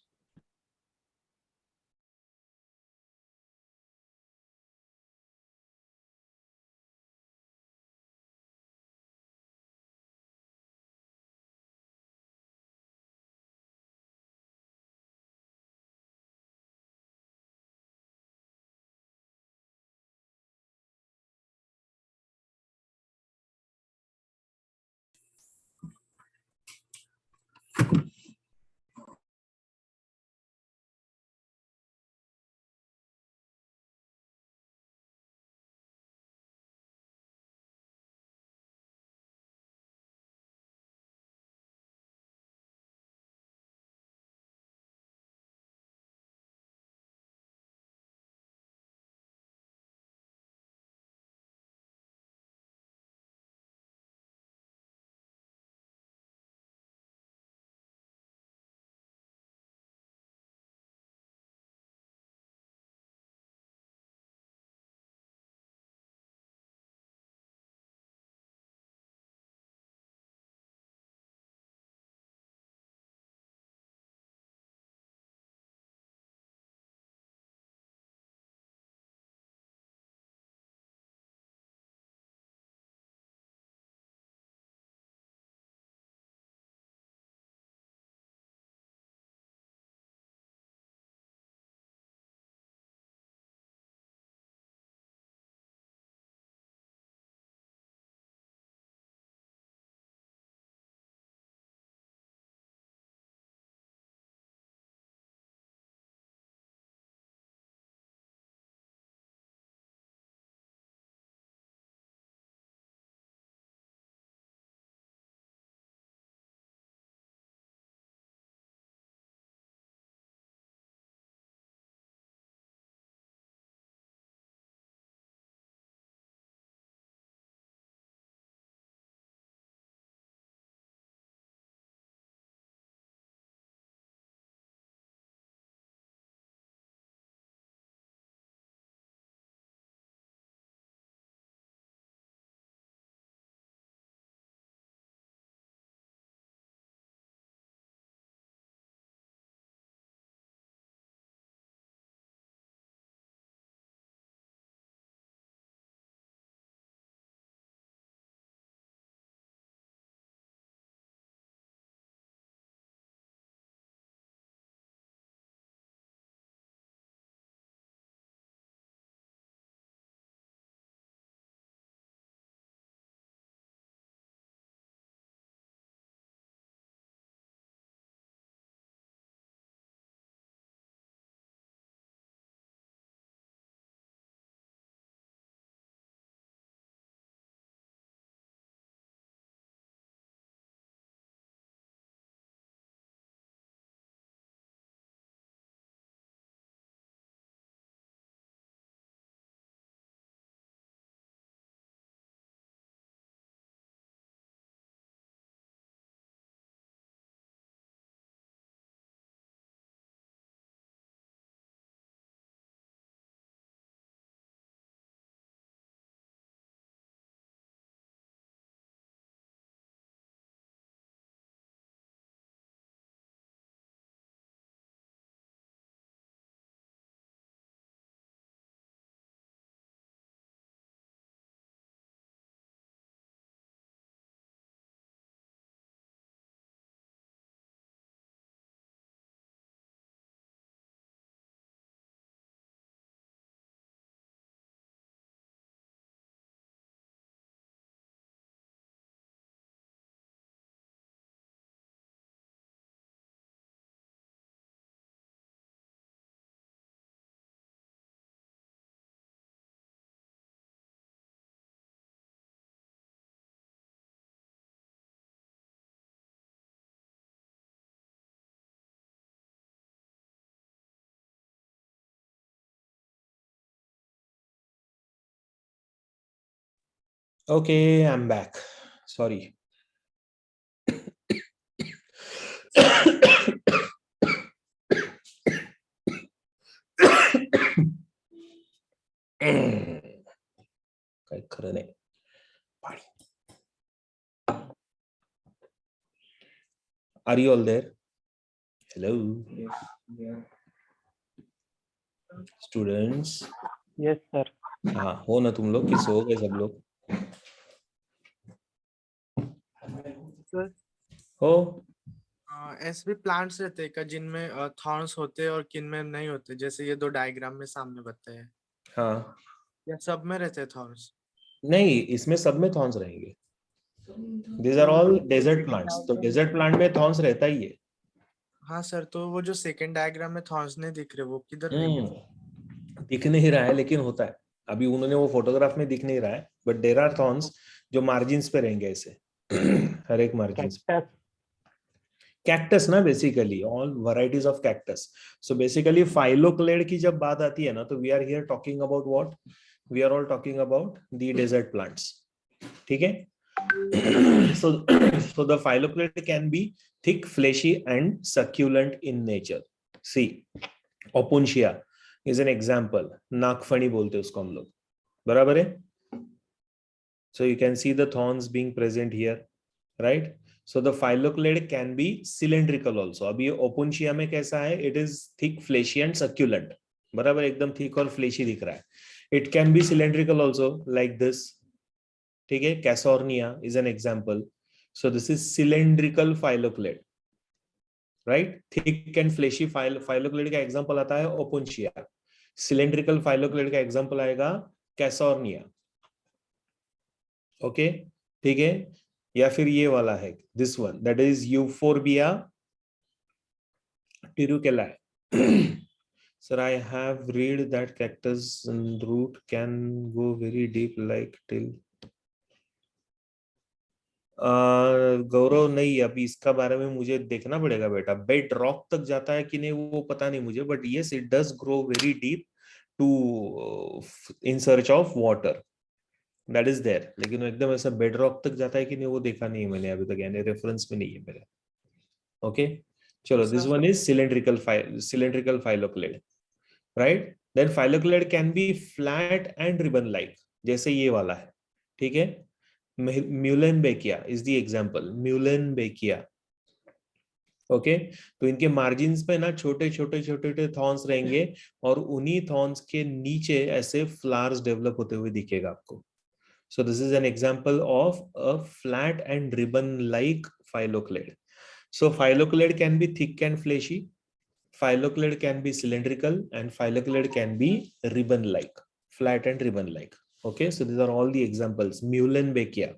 Okay, I'm back. Sorry. काही खरं नाही. पाणी. Are you all there? Hello, students. Yes, sir. हाँ, हो ना तुम लोग कि सो गए सब लोग? सर हो. ऐसे भी प्लांट्स रहते हैं क्या जिनमें थॉर्न्स होते हैं और किन में नहीं होते, जैसे ये दो डायग्राम में सामने बताए हैं, हाँ, या सब में रहते हैं थॉर्न्स? नहीं, इसमें सब में थॉर्न्स रहेंगे. These are all desert plants. तो desert plant में थॉर्न्स रहता ही है. हाँ सर, तो वो जो सेकंड डायग्राम में थॉर्न्स नहीं दिख रहे, वो किधर रहेंगे? दिख नहीं रहा है लेकिन होता है. अभी उन्होंने वो फोटोग्राफ में दिख नहीं रहा है, बट देयर आर थॉर्न्स जो मार्जिन्स पे रहेंगे ऐसे. हर एक मार्जिन्स. Cactus. कैक्टस ना, basically all varieties of cactus. So basically phylloclade की जब बात आती है ना, तो we are here talking about what? We are all talking about the desert plants. ठीक है. so the phylloclade can be thick, fleshy and succulent in nature. See, opuntia is an example. नागफनी बोलते हैं उसको हम लोग. बराबर है. So you can see the thorns being present here, right? So the phylloclade can be cylindrical also. अभी opuntia में कैसा है? It is thick, fleshy and succulent. बराबर, एकदम thick और fleshy दिख रहा है. It can be cylindrical also, like this. ठीक है. Casornia is an example. So this is cylindrical phylloclade, right? Thick and fleshy phylloclade का example आता है opuntia. Cylindrical phylloclade का example आएगा Casornia. ओके, ठीक है. या फिर ये वाला है, this one, that is euphorbia tirucalli. Sir, I have read that cactus root can go very deep like till. Gaurav, नहीं, अभी इसका बारे में मुझे देखना पड़ेगा बेटा. बेड रॉक तक जाता है कि नहीं वो पता नहीं मुझे, but yes, it does grow very deep too in search of water. That is there. लेकिन वो एकदम ऐसा बेड रॉक तक जाता है कि नहीं वो देखा नहीं है मैंने अभी तक, यानी रेफरेंस में नहीं है मेरे. ओके, चलो. This one is cylindrical phylloclade, right? Then phylloclade can be flat and ribbon like, जैसे ये वाला है. ठीक है. Muehlenbeckia is the example. Muehlenbeckia. Okay. तो इनके मार्जिन्स पे ना छोटे छोटे छोटे छोटे थॉर्न्स रहेंगे, और उन्हीं थॉर्न्स के नीचे ऐसे फ्लावर्स डेवलप होते हुए दिखेगा आपको. So this is an example of a flat and ribbon-like phylloclade. So phylloclade can be thick and fleshy, phylloclade can be cylindrical, and phylloclade can be ribbon-like, flat and ribbon-like. Okay, so these are all the examples. Muhlenbeckia.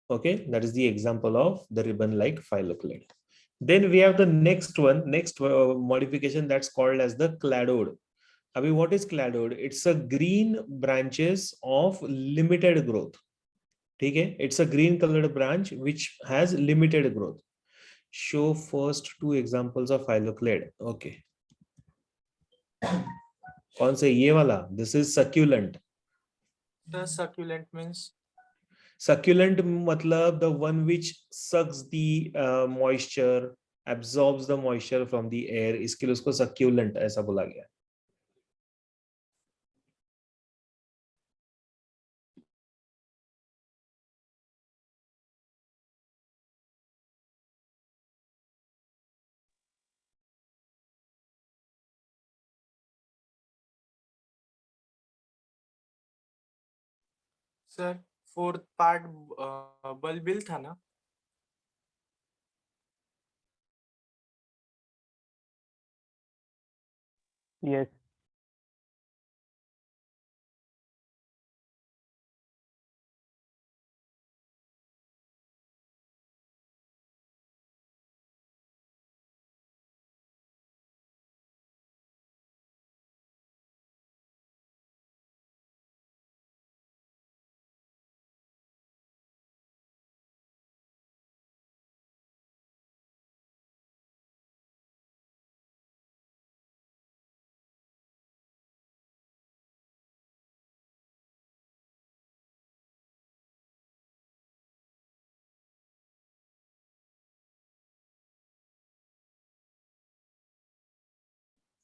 Okay, that is the example of the ribbon-like phylloclade. Then we have the next one, next modification, that's called as the cladode. Abhi, what is cladode? It's a green branches of limited growth. ठीक है. It's a green colored branch which has limited growth. Show first two examples of phylloclade. Okay. कौन से? ये वाला. This is succulent. The succulent means? Succulent मतलब the one which sucks the moisture, absorbs the moisture from the air. इसके लिए उसको succulent ऐसा बोला गया. सर, फोर्थ पार्ट बल्बिल था ना? Yes.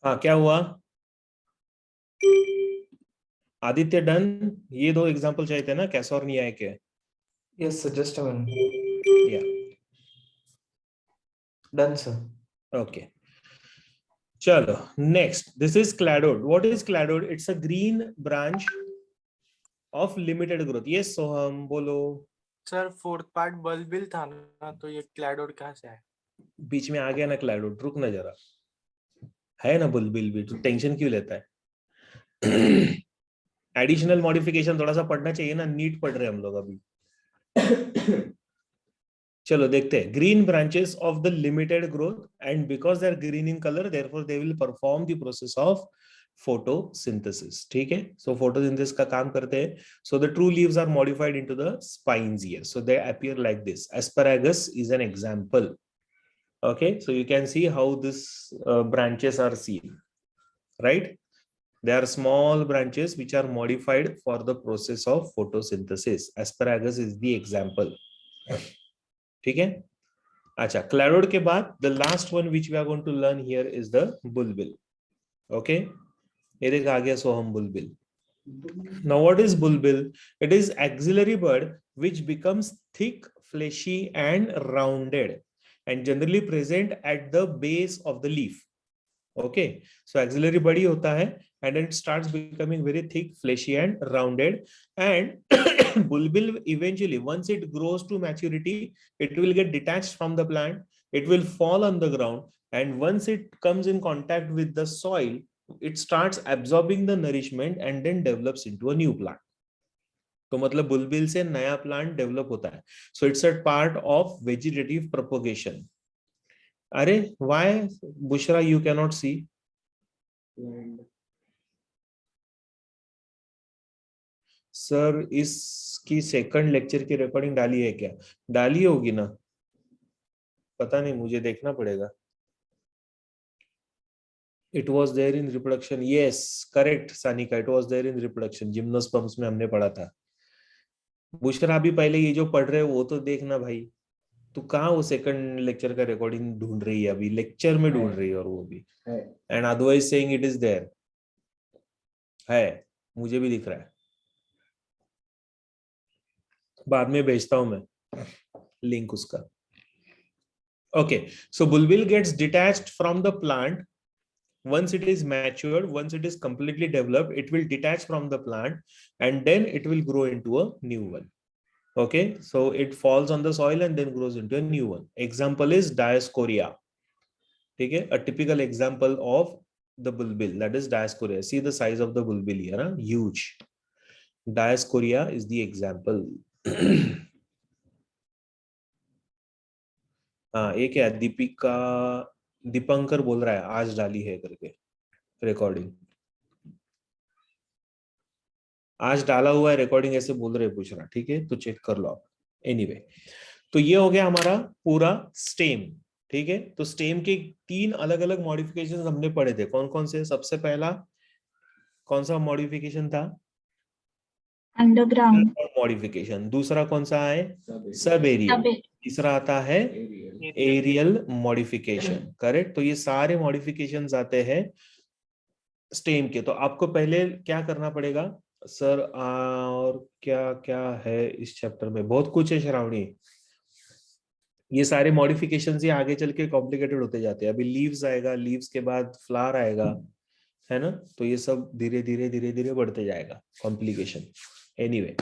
हाँ क्या हुआ? आदित्य डन? ये दो एग्जांपल चाहिए थे ना, कैसा और न्याय के? Yes, sir. Just a minute. या Done, sir. ओके चलो next, this is cladode. What is cladode? It's a green branch of limited growth. Yes Soham बोलो. सर फोर्थ पार्ट बल्बिल था ना, तो ये क्लैडोड कहाँ से आया? बीच में आ गया ना क्लैडोड, रुक ना जरा. है ना बुलबिल भी, तो टेंशन क्यों लेता है? एडिशनल मॉडिफिकेशन थोड़ा सा पढ़ना चाहिए ना, नीट पढ़ रहे हैं हम लोग अभी. चलो देखते हैं. Green branches of the limited growth and because they are green in colour therefore they will perform the process of photosynthesis. ठीक है, सो फोटोसिंथेसिस का काम करते हैं. So the true leaves are modified into the spines here, so they appear like this. Asparagus is an example. Okay, so you can see how this branches are seen, right? They are small branches which are modified for the process of photosynthesis. Asparagus is the example. ठीक है. अच्छा, क्लैरोड के बाद the last one which we are going to learn here is the bulbil. Okay, ये देख आ गया सोहम bulbil. Now what is bulbil? It is axillary bud which becomes thick, fleshy and rounded and generally present at the base of the leaf. Okay, so axillary body hota hai and then it starts becoming very thick, fleshy and rounded. And bulbil eventually, once it grows to maturity, it will get detached from the plant. It will fall on the ground, and once it comes in contact with the soil, it starts absorbing the nourishment and then develops into a new plant. तो मतलब बुलबिल से नया plant develop होता है. So it's a part of vegetative propagation. अरे why Bushra you can not see? Sir इसकी second lecture की recording डाली है क्या? डाली होगी ना, पता नहीं, मुझे देखना पड़ेगा. It was there in reproduction. Yes correct Sanika, it was there in reproduction. Gymnosperms में हमने पढ़ा था. बुशरा अभी पहले ये जो पढ़ रहे हो वो तो देखना भाई. तू कहाँ वो सेकंड लेक्चर का रिकॉर्डिंग ढूंढ रही है? अभी लेक्चर में ढूंढ रही है, और वो भी and otherwise saying it is there. है, मुझे भी दिख रहा है. बाद में भेजता हूं मैं लिंक उसका. Okay, so bulbil gets detached from the plant once it is matured. Once it is completely developed, it will detach from the plant and then it will grow into a new one. Okay, so it falls on the soil and then grows into a new one. Example is Dioscorea. Okay, a typical example of the bulbil, that is Dioscorea. See the size of the bulbil here, huh? Huge. Dioscorea is the example. हाँ ये क्या, दीपिका दीपंकर बोल रहा है आज डाली है करके रिकॉर्डिंग. आज डाला हुआ है रिकॉर्डिंग ऐसे बोल रहे पूछ रहा. ठीक है, तो चेक कर लो आप. एनीवे, तो ये हो गया हमारा पूरा स्टेम. ठीक है, तो स्टेम के 3 अलग अलग मॉडिफिकेशंस हमने पढ़े थे. कौन कौन से? सबसे पहला कौन सा मॉडिफिकेशन था? अंडरग्राउंड. मॉडिफिकेशन. दूसरा कौन सा है? Sub aerial. तीसरा आता है एरियल मॉडिफिकेशन. करेक्ट. तो ये सारे मॉडिफिकेशंस आते हैं स्टेम के. तो आपको पहले क्या करना पड़ेगा सर? और क्या क्या है इस चैप्टर में? बहुत कुछ है श्रावणी. ये सारे मॉडिफिकेशन ही आगे चल के कॉम्प्लिकेटेड होते जाते हैं. अभी लीव्स आएगा, लीव्स के बाद फ्लावर आएगा, है ना? तो ये सब धीरे धीरे धीरे धीरे बढ़ते जाएगा कॉम्प्लिकेशन. एनीवे,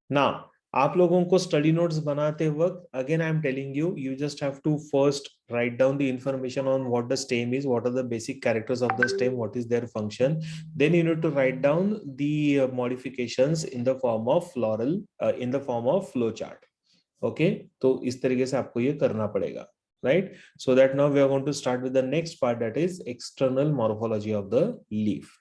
नाउ आप लोगों को स्टडी नोट्स बनाते वक्त again I am telling you, you just have to first write down the information on what the stem is, what are the basic characters of the stem, what is their function. Then you need to write down the modifications in the form of floral, in the form of flow chart. Okay, तो इस तरीके से आपको ये करना पड़ेगा, right? So that now we are going to start with the next part, that is external morphology of the leaf.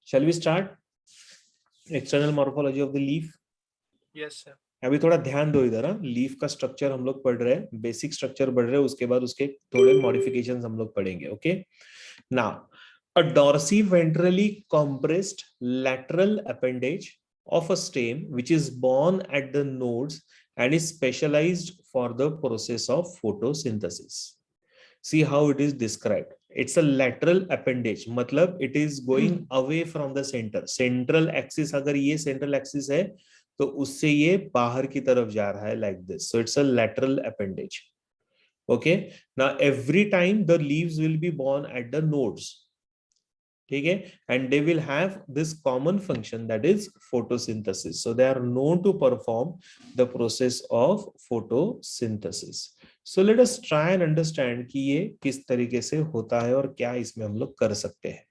Shall we start? External morphology of the leaf. Yes, sir. अभी थोड़ा ध्यान दो इधर, लीफ का structure हम लोग पढ़ रहे हैं, बेसिक स्ट्रक्चर पढ़ रहे हैं, उसके बाद उसके थोड़े मॉडिफिकेशंस हम लोग पढ़ेंगे. Okay, now a dorsiventrally compressed lateral appendage of a stem which is born at the nodes and is specialized for the process of photosynthesis. See how it is described. It's a lateral appendage, मतलब it is going away from the center. Central axis, अगर ये central axis है तो उससे ये बाहर की तरफ जा रहा है, like this. So it's a lateral appendage. Okay, now every time the leaves will be born at the nodes. ठीक है, and they will have this common function, that is photosynthesis. So they are known to perform the process of photosynthesis. So let us try and understand कि ये किस तरीके से होता है और क्या इसमें हम लोग कर सकते हैं.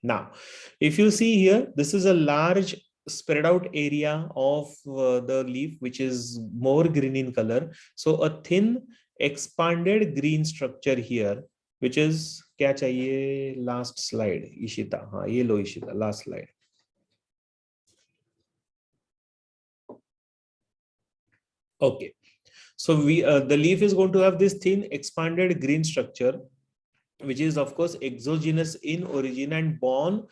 Now, if you see here, this is a large spread out area of the leaf which is more green in color. So a thin expanded green structure here, which is क्या चाहिए, लास्ट स्लाइड इशिता. हाँ ये लो Ishita, last slide. Okay, so the leaf is going to have this thin expanded green structure which is of course exogenous in origin and born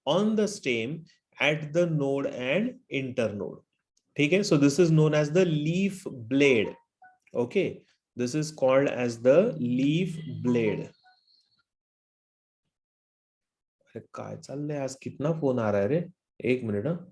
on the stem at the node and internode. ठीक है, so this is known as the leaf blade. Okay, this is called as the leaf blade. अरे काय चाललंय आज, कितना phone आ रहा है रे, एक मिनट.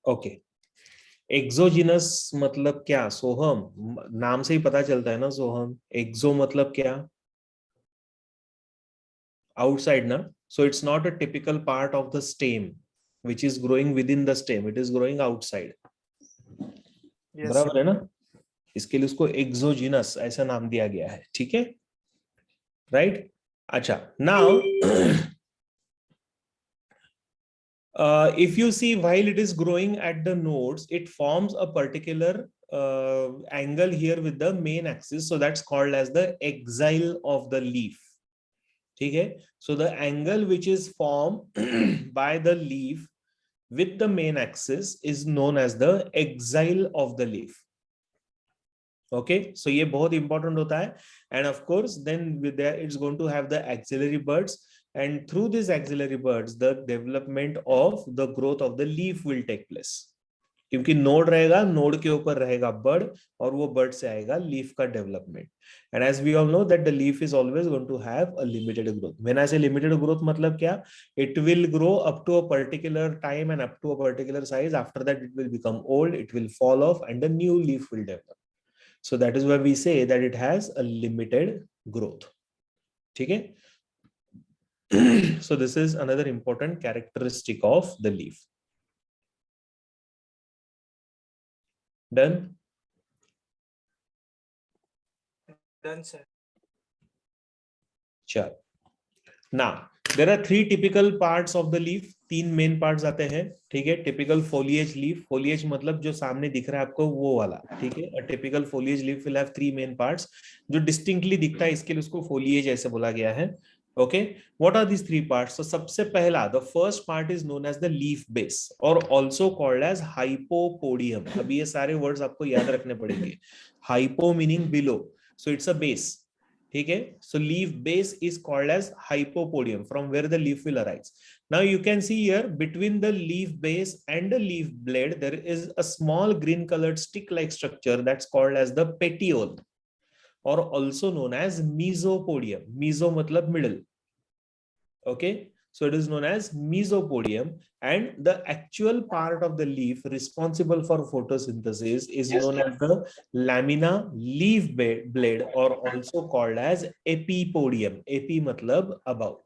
ओके, एक्सोजिनस मतलब क्या, सोहम, नाम से ही पता चलता है ना सोहम. एक्सो मतलब क्या, आउटसाइड ना. So it's not a typical part of the stem which is growing within the stem, it is growing outside. Yes, बराबर sir. है ना, इसके लिए उसको एक्सोजिनस ऐसा नाम दिया गया है. ठीक है, राइट. अच्छा, now if you see, while it is growing at the nodes, it forms a particular angle here with the main axis, so that's called as the axile of the leaf. ठीक है, so the angle which is formed by the leaf with the main axis is known as the axile of the leaf. Okay, so ये बहुत important होता है. And of course then with there it's going to have the axillary buds, and through these axillary buds the development of the growth of the leaf will take place. क्योंकि node रहेगा, node के ऊपर रहेगा bird, और वो bird से आएगा leaf का development. And as we all know that the leaf is always going to have a limited growth. When I say limited growth मतलब क्या? It will grow up to a particular time and up to a particular size. After that it will become old, it will fall off and a new leaf will develop. So that is why we say that it has a limited growth. ठीक है? So this is another important characteristic of the leaf. Done? Done, sir. Sure. Now there are three typical parts of the leaf. तीन main parts आते हैं. ठीक है? Typical foliage leaf. Foliage मतलब जो सामने दिख रहा है आपको वो वाला. ठीक है? A typical foliage leaf will have three main parts. जो distinctly दिखता है इसके लिए उसको foliage ऐसे बोला गया है. Okay, what are these three parts? So सबसे पहला, the first part is known as the leaf base or also called as hypopodium. अभी ये सारे words आपको याद रखने पड़ेंगे. Hypo meaning below, so it's a base. ठीक है? So leaf base is called as hypopodium, from where the leaf will arise. Now you can see here between the leaf base and the leaf blade there is a small green colored stick-like structure that's called as the petiole, or also known as mesopodium. Meso matlab middle. Okay, so it is known as mesopodium, and the actual part of the leaf responsible for photosynthesis is known as the lamina leaf blade, or also called as epipodium. Epi matlab above.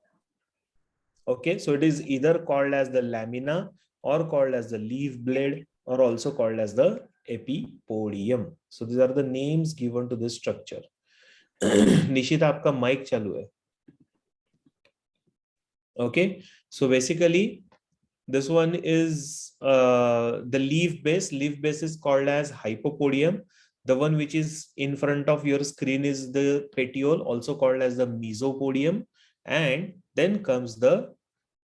Okay, so it is either called as the lamina or called as the leaf blade or also called as the epipodium. So these are the names given to this structure. Nishita आपका mic चालू है. Okay, so basically this one is the leaf base. Leaf base is called as hypopodium. The one which is in front of your screen is the petiole, also called as the mesopodium. And then comes the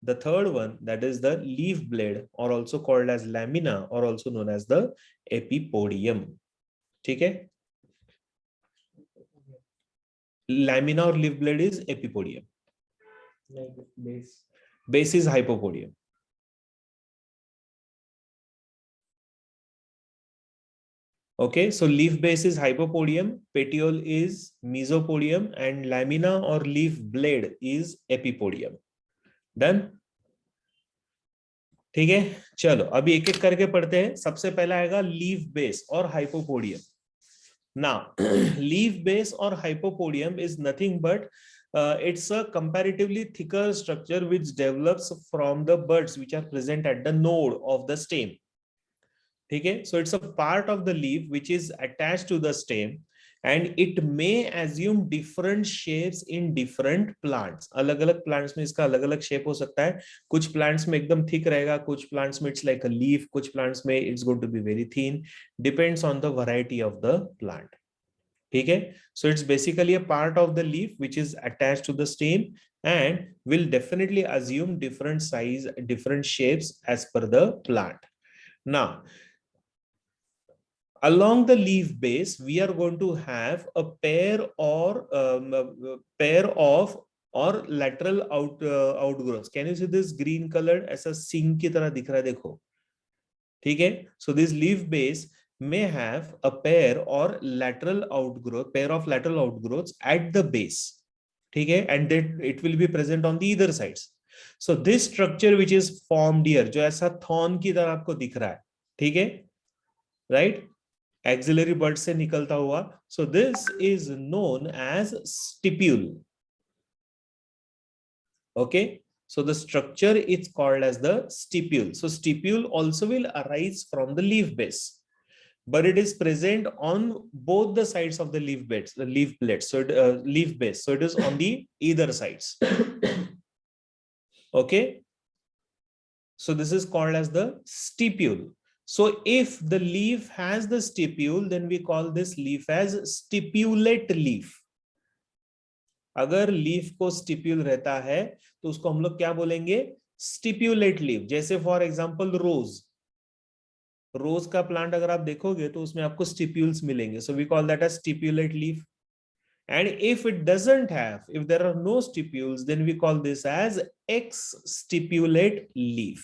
third one, that is the leaf blade, or also called as lamina, or also known as the epipodium. ठीक है? Lamina or leaf blade is epipodium. Base is hypopodium. Okay, so leaf base is hypopodium, petiole is mesopodium, and lamina or leaf blade is epipodium. Done? ठीक है, चलो अभी एक एक करके पढ़ते हैं. सबसे पहला आएगा लीफ बेस और हाइपोपोडियम. Now, leaf base or hypopodium is nothing but it's a comparatively thicker structure which develops from the buds which are present at the node of the stem. Okay, so it's a part of the leaf which is attached to the stem, and it may assume different shapes in different plants. अलग अलग plants में इसका अलग अलग shape हो सकता है. कुछ plants में एकदम thick रहेगा, कुछ plants में it's like a leaf, कुछ plants में it's going to be very thin. Depends on the variety of the plant. ठीक है? So it's basically a part of the leaf which is attached to the stem and will definitely assume different size, different shapes as per the plant. Now, along the leaf base, we are going to have a pair or lateral outgrowths. Can you see this green colored ऐसा सिंग की तरह दिख रहा है? देखो, ठीक है? So this leaf base may have a pair of lateral outgrowths at the base. ठीक है? And that it will be present on the either sides. So this structure which is formed here, जो ऐसा thorn की तरह आपको दिख रहा है, ठीक है? Right? Axillary bud से निकलता हुआ. So this is known as stipule. Okay, so the structure is called as the stipule. So stipule also will arise from the leaf base, but it is present on both the sides of the leaf base. So leaf base. So it is on the either sides. Okay, so this is called as the stipule. So if the leaf has the stipule, then we call this leaf as stipulate leaf. अगर leaf को stipule रहता है तो उसको हम लोग क्या बोलेंगे? Stipulate leaf. जैसे फॉर एग्जांपल रोज का प्लांट अगर आप देखोगे तो उसमें आपको स्टिप्यूल्स मिलेंगे. So we call that as stipulate leaf. And if it doesn't have, if there are no stipules, then we call this as exstipulate leaf.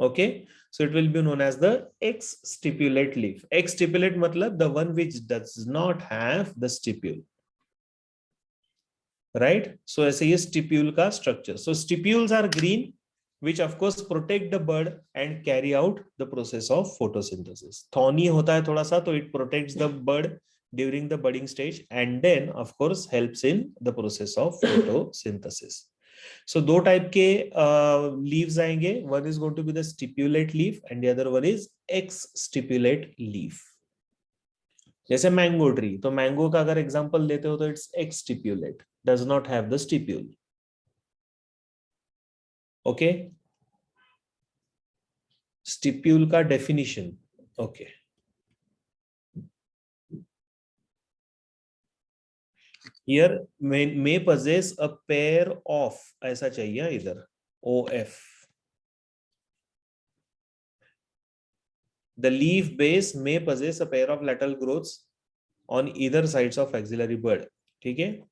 Okay, so it will be known as the X stipulate leaf. X stipulate matlab the one which does not have the stipule, right? So ऐसे ये stipule का structure. So stipules are green, which of course protect the bud and carry out the process of photosynthesis. Thorny होता है थोड़ा सा, तो it protects the bud during the budding stage and then of course helps in the process of photosynthesis. So दो type के leaves आएंगे. One is going to be the stipulate leaf and the other one is X stipulate leaf. जैसे mango tree, तो mango का अगर example लेते हो तो it's ex stipulate, does not have the stipule. Okay, stipule का definition. Okay, here may possess a pair of, ऐसा चाहिए इधर OF. The leaf base may possess a pair of lateral growths on either sides of axillary bud. ठीक है,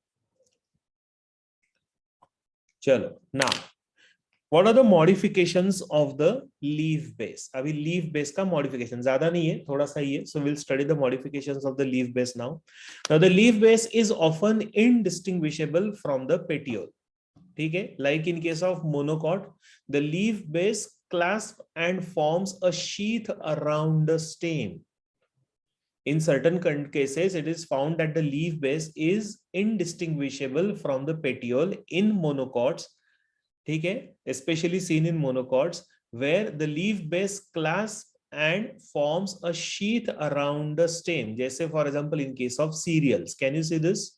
चलो. Now, what are the modifications of the leaf base? अभी leaf base का modification ज्यादा नहीं है, थोड़ा सा ही है. So we'll study the modifications of the leaf base now. Now the leaf base is often indistinguishable from the petiole. ठीक है, like in case of monocot, the leaf base clasps and forms a sheath around the stem. In certain cases, it is found that the leaf base is indistinguishable from the petiole in monocots. ठीक है, especially seen in monocots where the leaf base clasps and forms a sheath around the stem. जैसे for example in case of cereals. Can you see this?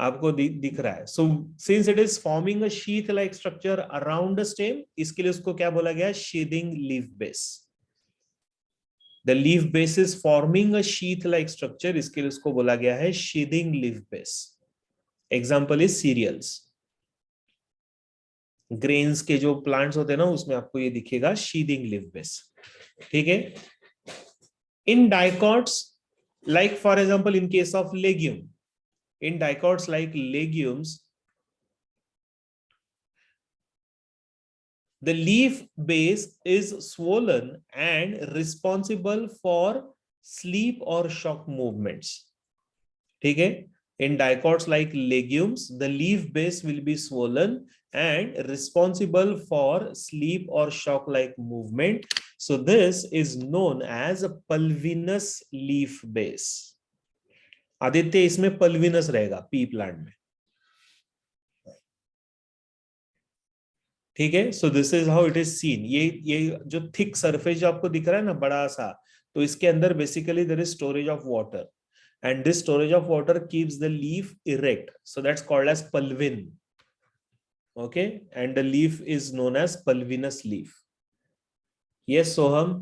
आपको दिख रहा है. So since it is forming a sheath like structure around the stem, इसके लिए उसको क्या बोला गया? sheathing leaf base. The leaf base is forming a sheath like structure, इसके लिए उसको बोला गया है sheathing leaf base. Example is cereals. Grains के जो plants होते हैं ना, उसमें आपको ये दिखेगा sheathing leaf base. ठीक है. In dicots, like for example in case of legume, in dicots like legumes, the leaf base is swollen and responsible for sleep or shock movements. ठीक है, in dicots like legumes, the leaf base will be swollen and responsible for sleep or shock like movement. So this is known as a pulvinous leaf base. Aditya, इसमें pulvinous रहेगा P plant में. ठीक है, so this is how it is seen. ये जो thick surface जो आपको दिख रहा है ना बड़ा सा, तो इसके अंदर basically there is storage of water and this storage of water keeps the leaf erect, so that's called as pulvin. Okay, and the leaf is known as pulvinous leaf. Yes, Soham.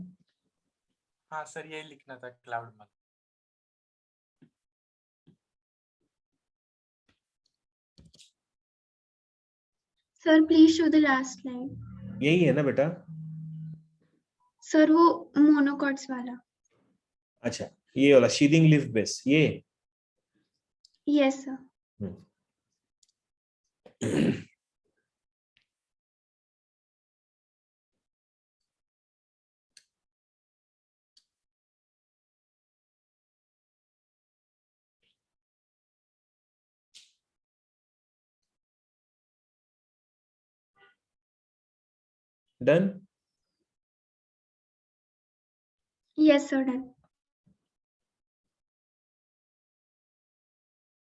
हाँ sir, यही लिखना था cloud में. Sir, please show the last slide. यही है ना बेटा? Sir, वो monocots वाला. अच्छा, ये वाला sheathing leaf base, ये. Yes, sir. Done? Yes, sir, done.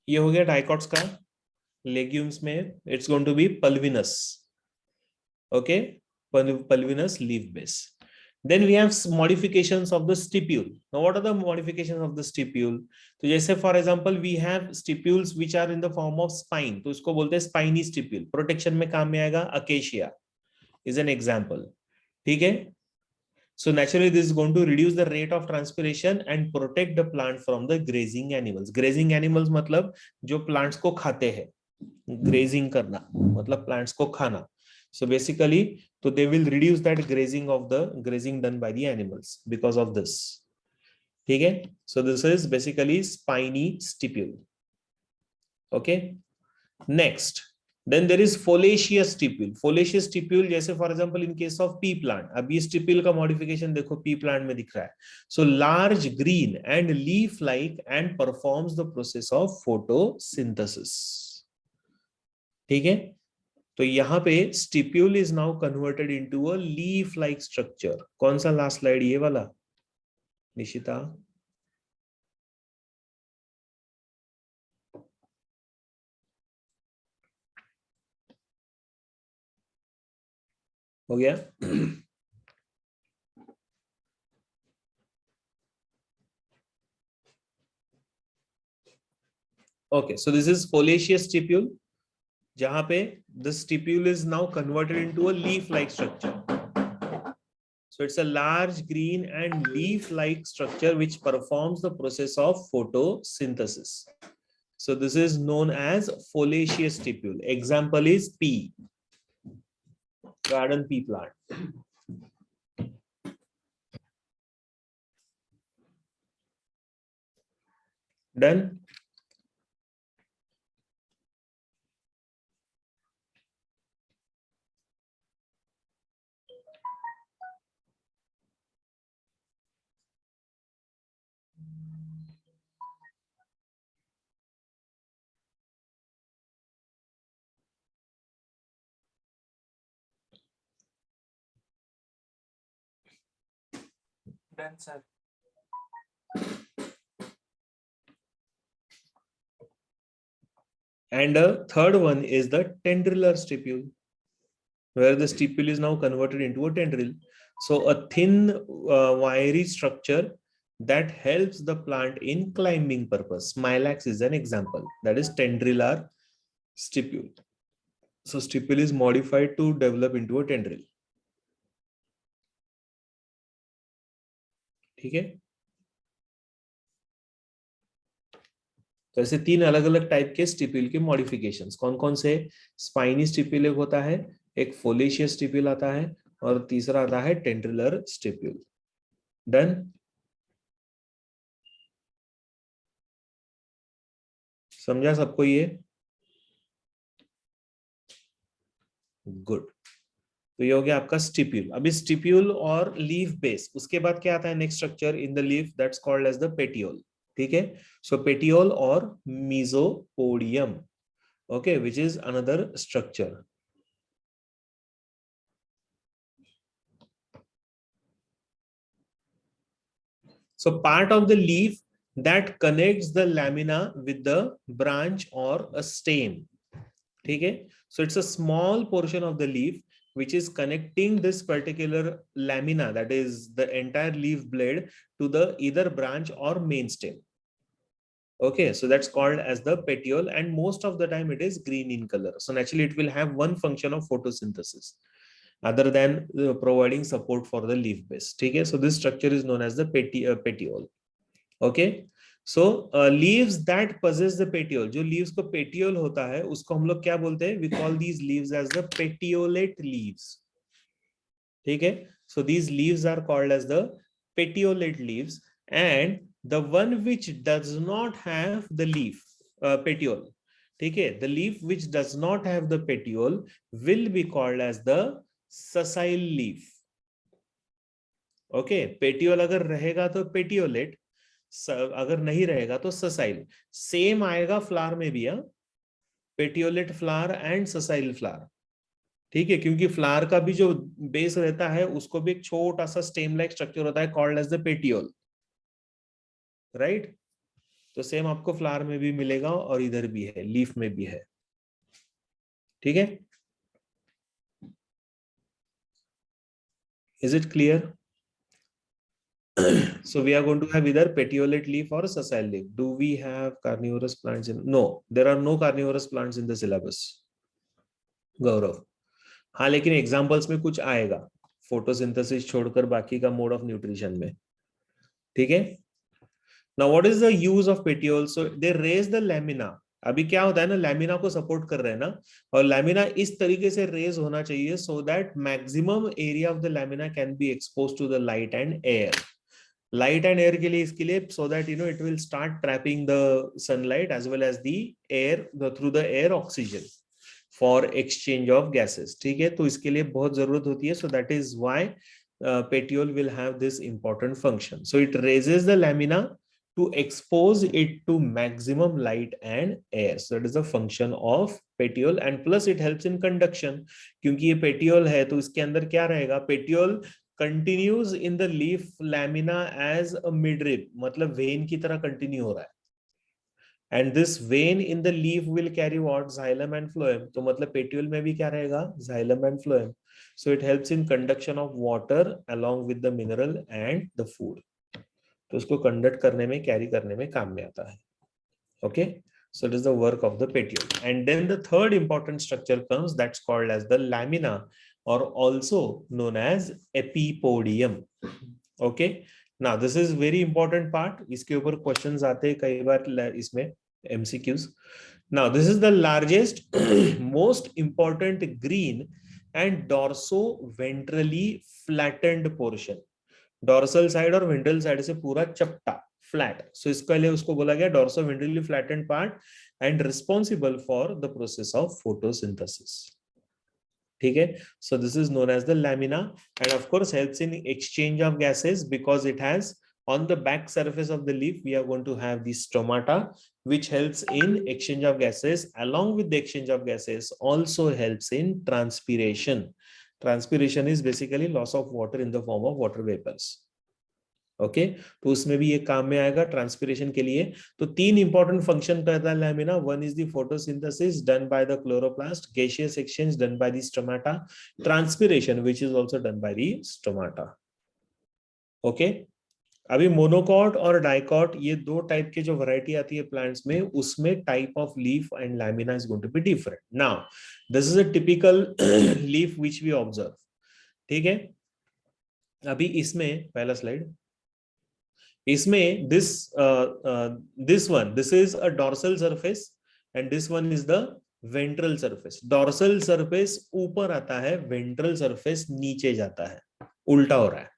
ये हो गया डाइकॉट्स का. लेग्यूम्स में it's going to be pulvinus. Okay, pulvinous leaf base. Then we have modifications of the stipule. Now what are the modifications of the stipule? तो जैसे for example we have stipules which are in the form of spine, तो इसको बोलते हैं spiny stipule. Protection में काम में आएगा. Acacia is an example. ठीक है. So naturally this is going to reduce the rate of transpiration and protect the plant from the grazing animals. Grazing animals मतलब जो plants को खाते हैं. Grazing करना मतलब plants को खाना. So basically, so they will reduce that grazing done by the animals because of this. ठीक है. So this is basically spiny stipule. Okay. Next, Then there is foliaceous stipule. Foliaceous stipule जैसे for example in case of pea plant. अब ये stipule का modification देखो pea plant में दिख रहा है. So large, green and leaf-like and performs the process of photosynthesis. ठीक है? तो यहाँ पे stipule is now converted into a leaf-like structure. कौन सा last slide ये वाला? निशिता? हो गया? Okay, so this is foliaceous stipule, जहां पे the stipule is now converted into a leaf-like structure. So it's a large green and leaf-like structure which performs the process of photosynthesis. So this is known as foliaceous stipule. Example is pea, garden pea plant. Done? Done, sir. And the third one is the tendrilar stipule, where the stipule is now converted into a tendril. So a thin wiry structure that helps the plant in climbing purpose. Smilax is an example. That is tendrilar stipule. So stipule is modified to develop into a tendril. ठीक है? तो ऐसे तीन अलग अलग type के stipule के modifications कौन कौन से? स्पाइनी स्टिप्यूल एक होता है, एक फोलिशियस स्टिप्यूल आता है और तीसरा आता है टेंड्रिलर स्टिप्यूल. डन? समझा सबको ये? गुड. तो ये हो गया आपका स्टिप्यूल. अभी स्टिप्यूल और लीफ बेस, उसके बाद क्या आता है next structure in the leaf? That's called as the petiole. ठीक है? सो पेटियोल और mesopodium, okay, which is another structure. So part of the leaf that connects the lamina with the branch or a stem. ठीक है? So it's a small portion of the leaf which is connecting this particular lamina, that is the entire leaf blade, to the either branch or main stem. Okay, so that's called as the petiole, and most of the time it is green in color. So naturally it will have one function of photosynthesis other than providing support for the leaf base. Okay, so this structure is known as the petiole. Okay, so leaves that possess the petiole, जो leaves को petiole होता है उसको हम लोग क्या बोलते हैं? We call these leaves as the petiolate leaves. ठीक है? So these leaves are called as the petiolate leaves, and the one which does not have the leaf petiole, ठीक है, the leaf which does not have the petiole will be called as the sessile leaf. Okay, petiole अगर रहेगा तो petiolate, अगर नहीं रहेगा तो ससाइल. Same आएगा फ्लावर में भी, पेटियोलेट फ्लावर एंड ससाइल फ्लावर. ठीक है? क्योंकि फ्लावर का भी जो बेस रहता है उसको भी एक छोटा सा स्टेम लाइक स्ट्रक्चर होता है called as the petiole. Right? तो सेम आपको फ्लावर में भी मिलेगा और इधर भी है, लीफ में भी है. ठीक है? Is it clear? So we are going to have either petiolate leaf or sessile leaf. Do we have carnivorous plants in? No, there are no carnivorous plants in the syllabus. गौरव. हाँ, लेकिन examples में कुछ आएगा photosynthesis छोड़कर बाकी का mode of nutrition में. ठीक है? Now what is the use of petiole? So they raise the lamina. अभी क्या होता है ना, लैमिना को सपोर्ट कर रहे हैं ना, और लैमिना इस तरीके से रेज होना चाहिए so that maximum area of the lamina can be expose to the light and air. Light and air के लिए, इसके लिए, so that you know it will start trapping the sunlight as well as the air, through the air oxygen. For exchange of gases, ठीक है, तो इसके लिए बहुत जरूरत होती है, so that is why petiole will have this important function. So it raises the lamina to expose it to maximum light and air. So that is the function of petiole, and plus it helps in conduction. क्योंकि ये petiole है तो इसके अंदर क्या रहेगा, petiole continues in the leaf lamina as a midrib, मतलब vein की तरह continue हो रहा है. And this vein in the leaf will carry what? Xylem and phloem. तो मतलब petiole में भी क्या रहेगा? Xylem and phloem. So it helps in conduction of water along with the mineral and the food. तो उसको conduct करने में, carry करने में काम में आता है. Okay, so it is the work of the petiole. And then the third important structure comes, that's called as the lamina, or also known as epipodium. Okay, now this is very important part. इसके ऊपर questions आते हैं कई बार इसमें MCQs. Now this is the largest, most important green and dorso-ventrally flattened portion. Dorsal side और ventral side से पूरा चपटा, flat. So इसके लिए उसको बोला गया dorso-ventrally flattened part and responsible for the process of photosynthesis. ठीक है, so this is known as the lamina, and of course helps in exchange of gases because it has on the back surface of the leaf we are going to have the stomata, which helps in exchange of gases. Along with the exchange of gases also helps in transpiration. Transpiration is basically loss of water in the form of water vapors. Okay तो उसमें भी ये काम में आएगा transpiration के लिए. तो तीन इंपॉर्टेंट फंक्शन करता है lamina. One is the photosynthesis done by the chloroplast, gaseous exchange done by the stomata, transpiration which is also done by the stomata. Okay, अभी मोनोकॉट और डाइकॉट ये दो टाइप के जो वैरायटी आती है प्लांट्स में, उसमें type of leaf and lamina is going to be different. Now this is a typical leaf which we observe. ठीक है, अभी इसमें पहला स्लाइड, इसमें this one, this is a dorsal surface and this one is the ventral surface. dorsal surface ऊपर आता है, ventral surface नीचे जाता है, उल्टा हो रहा है.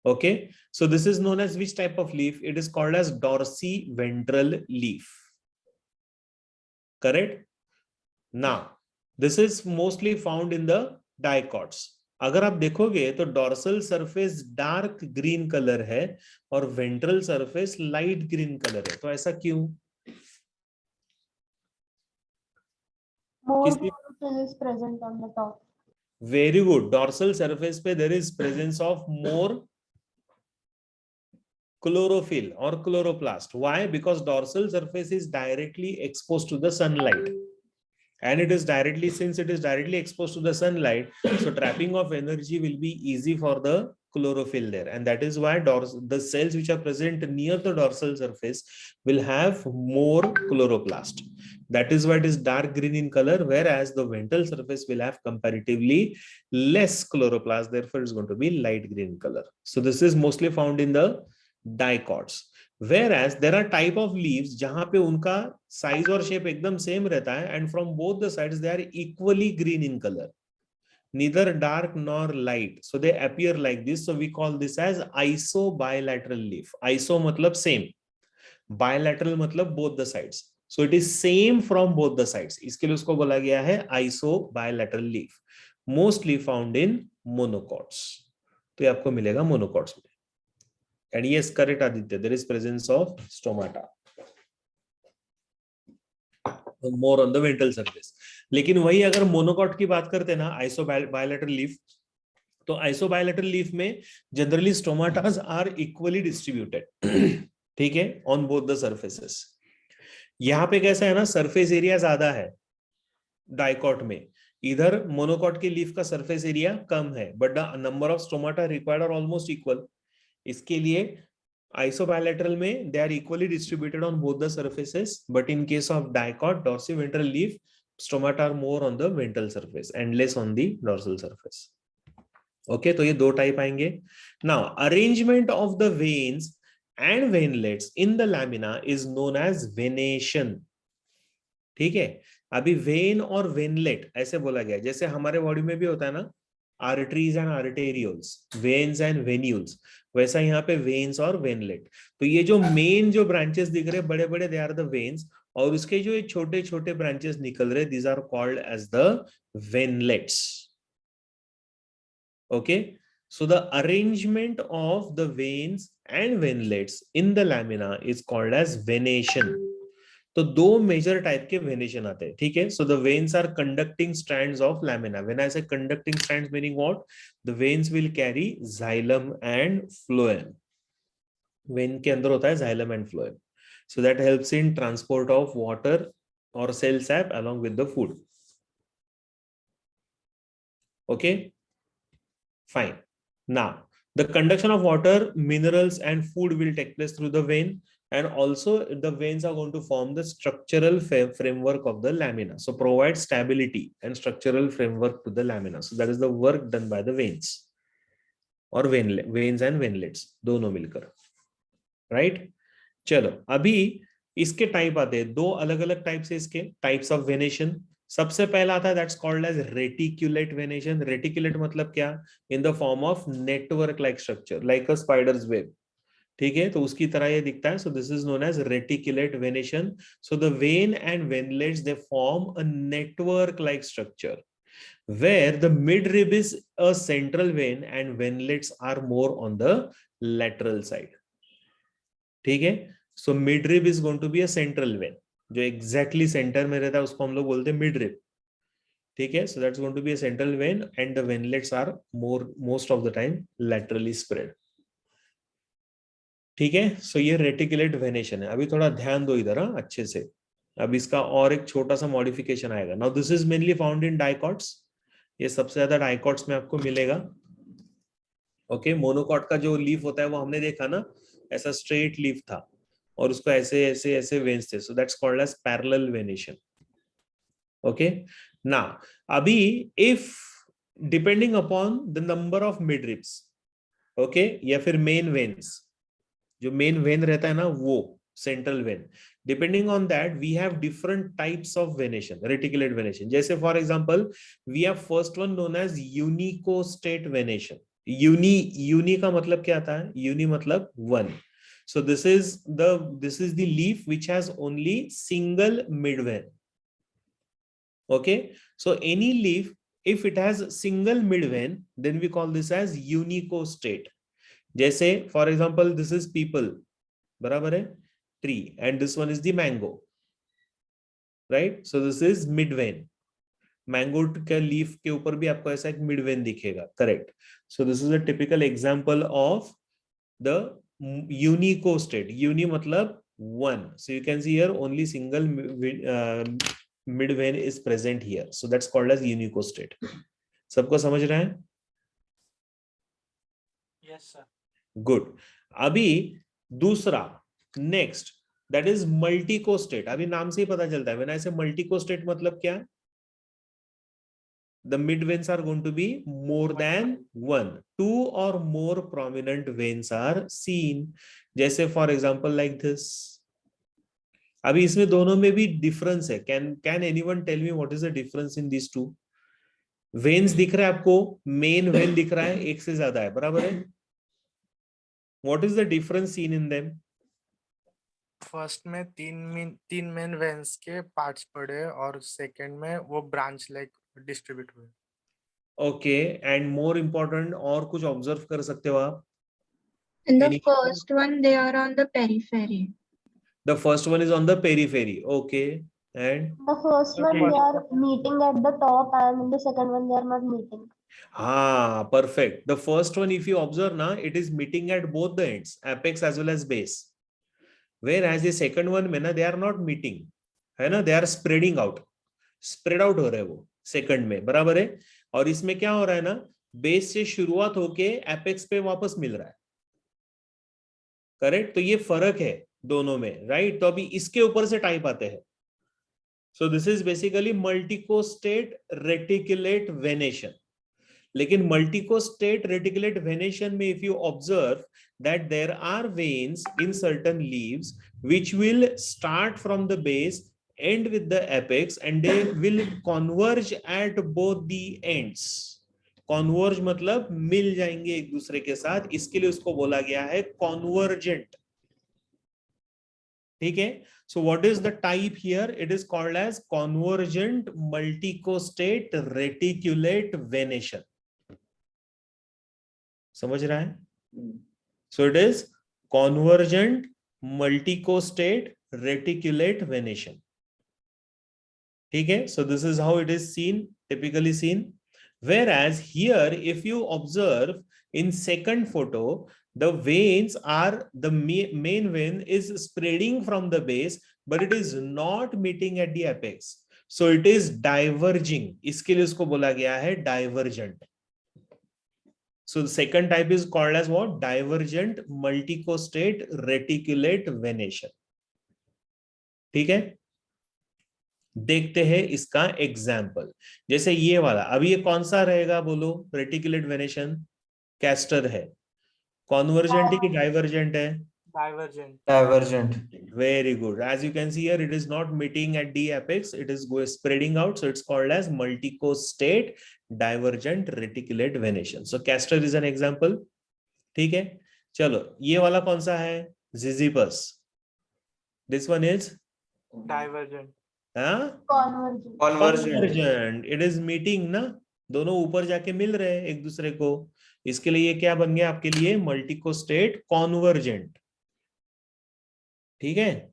Okay, so this is known as which type of leaf? It is called as dorsiventral leaf. Correct? Now this is mostly found in the dicots. अगर आप देखोगे तो dorsal surface dark green colour है और ventral surface light green colour है. तो ऐसा क्यों? Very good. डॉर्सल सरफेस पे there is presence of more chlorophyll or chloroplast. Why? Because dorsal surface is directly exposed to the sunlight. And it is directly, since it is directly exposed to the sunlight, so trapping of energy will be easy for the chlorophyll there, and that is why the cells which are present near the dorsal surface will have more chloroplast. That is why it is dark green in color, whereas the ventral surface will have comparatively less chloroplast, therefore it's going to be light green color. So this is mostly found in the dicots. Whereas there are type of leaves जहां पे उनका size और shape एकदम same रहता है, and from both the sides they are equally green in color, neither dark nor light, so they appear like this. So we call this as isobilateral leaf. Iso मतलब same, bilateral मतलब both the sides, so it is same from both the sides. इसके लिए उसको बोला गया है isobilateral leaf, mostly found in monocots. तो ये आपको मिलेगा monocots में. And yes, correct Aditya, there is presence of stomata more on the ventral surface. लेकिन वही अगर मोनोकॉट की बात करते हैं ना, आइसोबायलैटरल लीफ, तो आइसोबायलैटरल लीफ में जनरली स्टोमाटास आर इक्वली डिस्ट्रीब्यूटेड. ठीक है, ऑन बोथ द सर्फेसेस. यहाँ पे कैसा है ना, सरफेस एरिया ज्यादा है डाइकॉट में, इधर मोनोकॉट के लीफ का सरफेस एरिया कम है, but the number of stomata required are almost equal. इसके लिए आइसोबायलैटरल में they are equally distributed on both the surfaces, but in case of dicot dorsiventral leaf stomata are more on the ventral surface and less on the dorsal surface. Okay, तो ये दो type आएंगे. Now arrangement of the veins and veinlets in the lamina is known as venation. ठीक है, अभी when और वेनलेट ऐसे बोला गया, जैसे हमारे बॉडी में भी होता है ना, arteries and arterioles, veins and venules, वैसा यहाँ पे वेन्स और वेनलेट. तो ये जो मेन जो ब्रांचेस दिख रहे हैं बड़े बड़े, दे आर द वेन्स, और उसके जो ये छोटे छोटे ब्रांचेस निकल रहे, these are called as the venlets. Okay, so the arrangement of the veins and venlets in the lamina is called as venation. तो दो मेजर टाइप के वेनेशन आते हैं, ठीक है. So the veins are conducting strands of lamina. When I say conducting strands meaning what? The veins will carry xylem and phloem. Vein के अंदर होता है xylem and phloem. So that helps in transport of water और cell sap along with the food. Okay, fine. Now the conduction of water, minerals and food will take place through the vein, and also the veins are going to form the structural framework of the lamina, so provide stability and structural framework to the lamina. So that is the work done by the veins or veins and venlets दोनों मिलकर, right? चलो अभी इसके type आते हैं, दो अलग अलग टाइप से इसके टाइप्स ऑफ वेनेशन. सबसे पहला आता है that's called as reticulate venation. Reticulate मतलब क्या? In the form of network like structure, like a spider's web. ठीक है, तो उसकी तरह ये दिखता है. So this is known as reticulate venation. So the vein and veinlets they form a network like structure where the midrib is a central vein and venlets are more on the lateral side. ठीक है, so midrib is going to be a central vein. जो exactly center में रहता है उसको हम लोग बोलते हैं midrib. ठीक है, so that's going to be a central vein and the venlets are most of the time laterally spread. ठीक है, so ये रेटिकुलेट वेनेशन है. अभी थोड़ा ध्यान दो इधर अच्छे से. अब इसका और एक छोटा सा मॉडिफिकेशन आएगा. Now this is mainly found in dicots. ये सबसे ज्यादा डाइकॉट्स में आपको मिलेगा. ओके, मोनोकॉट का जो लीफ होता है वो हमने देखा ना, ऐसा स्ट्रेट लीफ था और उसको ऐसे ऐसे ऐसे वेन्स थे. So that's called as parallel venation. Okay, now अभी if depending upon the number of midribs, okay, या फिर मेन वेन्स, जो मेन वेन रहता है ना वो central vein, depending on that we have different types of venation, reticulate venation. जैसे for example we have first one known as unicostate venation. Uni का मतलब क्या आता है? यूनी मतलब one. So this is the leaf which has only single mid when. Okay, so any leaf if it has single mid vein then we call this as unicostate. जैसे for example this is peepal, बराबर है, tree, and this one is the mango, right? So this is mid vein. Mango के leaf के ऊपर भी आपको ऐसा एक मिड वेन दिखेगा, correct? So this is a typical example of the unicostate. Uni मतलब one. So you can see here only single mid vein is present here. So that's called as unicostate. सबको समझ रहे हैं? Yes sir. Good. अभी दूसरा next that is मल्टीकोस्टेट. अभी नाम से ही पता चलता है. व्हेन आई से मल्टीकोस्टेट मतलब क्या है? The mid veins are going to be more than one. Two और more prominent veins are seen. जैसे फॉर एग्जांपल लाइक दिस. अभी इसमें दोनों में भी डिफरेंस है. Can anyone tell me what is the difference in this two? Veins दिख रहा है आपको, मेन वेन दिख रहा है, एक से ज्यादा है, बराबर है? What is the difference seen in them? First में तीन मेन वेन्स के पार्ट्स पड़े और सेकंड में वो ब्रांच लाइक डिस्ट्रीब्यूट हुए. Okay, and more important और कुछ ऑब्जर्व कर सकते हो आप? In the Any- first one, they are on the periphery. The first one is on the periphery. Okay, and The first one they are meeting at the top, and in the second one they are not meeting. perfect. The first one, if you observe now, it is meeting at both the ends, apex as well as base. Whereas the second one में ना they are not meeting, है ना? They are spreading out. Spread out हो रहे हैं वो second में, बराबर है? और इसमें क्या हो रहा है ना, बेस से शुरुआत होके एपेक्स पे वापस मिल रहा है, करेक्ट? तो ये फर्क है दोनों में, राइट? तो अभी इसके ऊपर से टाइप आते हैं. So this is basically multicostate reticulate venation. लेकिन मल्टीकोस्टेट रेटिकुलेट वेनेशन में if you observe that there are veins in certain leaves which will start from the base, end with the apex, and they will converge at both the ends. Converge मतलब मिल जाएंगे एक दूसरे के साथ. इसके लिए उसको बोला गया है convergent. ठीक है. So what is the type here? It is called as convergent multicostate reticulate venation. समझ रहा है? So it is convergent multicostate reticulate venation. ठीक है. So this is how it is seen, typically seen. Whereas here, if you observe in second photo, the veins are, the main vein is spreading from the base, but it is not meeting at the apex. So it is diverging. इसके लिए उसको बोला गया है divergent. So the second type is called as what? Divergent multicostate reticulate venation. ठीक है. देखते हैं इसका एग्जाम्पल. जैसे ये वाला, अभी ये कौन सा रहेगा बोलो? रेटिकुलेट वेनेशन कैस्टर है. कॉन्वर्जेंट की डाइवर्जेंट है? Divergent. Divergent. Very good. As you can see here, it is not meeting at the apex, it is spreading out, so it's called as multicostate divergent reticulate venation. So castor is an example. ठीक है. चलो, ये वाला कौन सा है? Ziziphus. This one is Divergent. Convergent. Convergent. It is meeting ना, दोनों ऊपर जाके मिल रहे हैं एक दूसरे को. इसके लिए ये क्या बन गया आपके लिए? मल्टीकोस्टेट कॉन्वर्जेंट. ठीक है.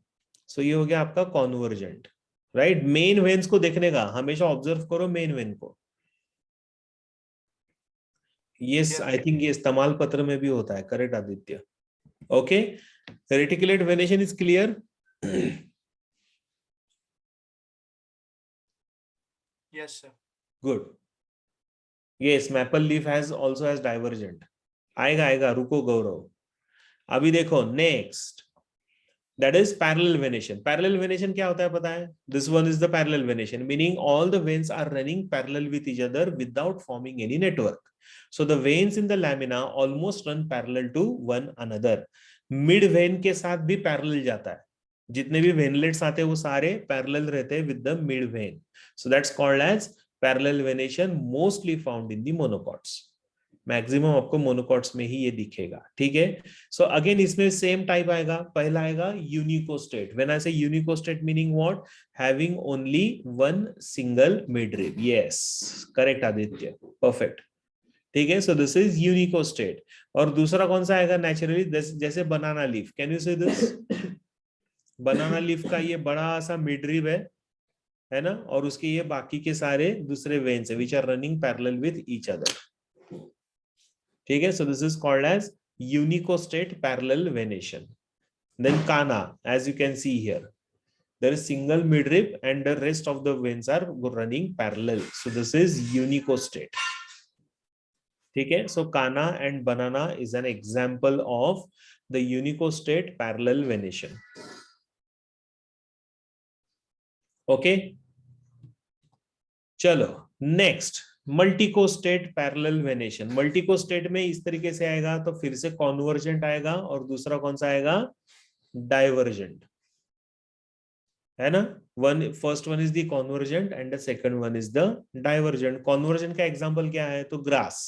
सो ये हो गया आपका कॉन्वर्जेंट. राइट. मेन वेन्स को देखने का, हमेशा ऑब्जर्व करो मेन वेन को. यस, आई थिंक ये इस्तेमाल पत्र में भी होता है. Correct Aditya. Okay. Reticulate venation is clear. Yes, sir. Good. Yes, maple leaf also has divergent. आएगा, रुको गौरव. अभी देखो next. That is parallel venation. Parallel venation क्या होता है पता है? This one is the parallel venation, meaning all the veins are running parallel with each other without forming any network. So the veins in the lamina almost run parallel to one another. Mid vein के साथ भी parallel जाता है. जितने भी veinlets आते हैं वो सारे पैरेलल रहते हैं with the mid vein. So that's called as parallel venation, mostly found in the monocots. Maximum आपको मोनोकॉट्स में ही ये दिखेगा. ठीक है. सो अगेन इसमें सेम टाइप आएगा. पहला आएगा unicostate. When I say unicostate meaning what? Having only one single midrib. Yes, correct Aditya, perfect. ठीक है. सो दिस इज यूनिकोस्टेट. और दूसरा कौन सा आएगा नेचुरली? जैसे बनाना लीफ. कैन यू से दिस? बनाना लीफ का ये बड़ा सा मिडरिब है ना, और उसके ये बाकी के सारे दूसरे वेन्स है which are running parallel with each other. ठीक है. So this is called as unicostate parallel venation. Then canna, as you can see here, there is single midrib and the rest of the veins are running parallel. So this is unicostate. ठीक है. So canna and banana is an example of the unicostate parallel venation. Okay. चलो next, multicostate parallel venation. Multicostate में इस तरीके से आएगा तो फिर से कॉन्वर्जेंट आएगा, और दूसरा कौन सा आएगा? डाइवर्जेंट. है ना. First one is the convergent and the second one is the divergent. Convergent का एग्जांपल क्या है? तो grass.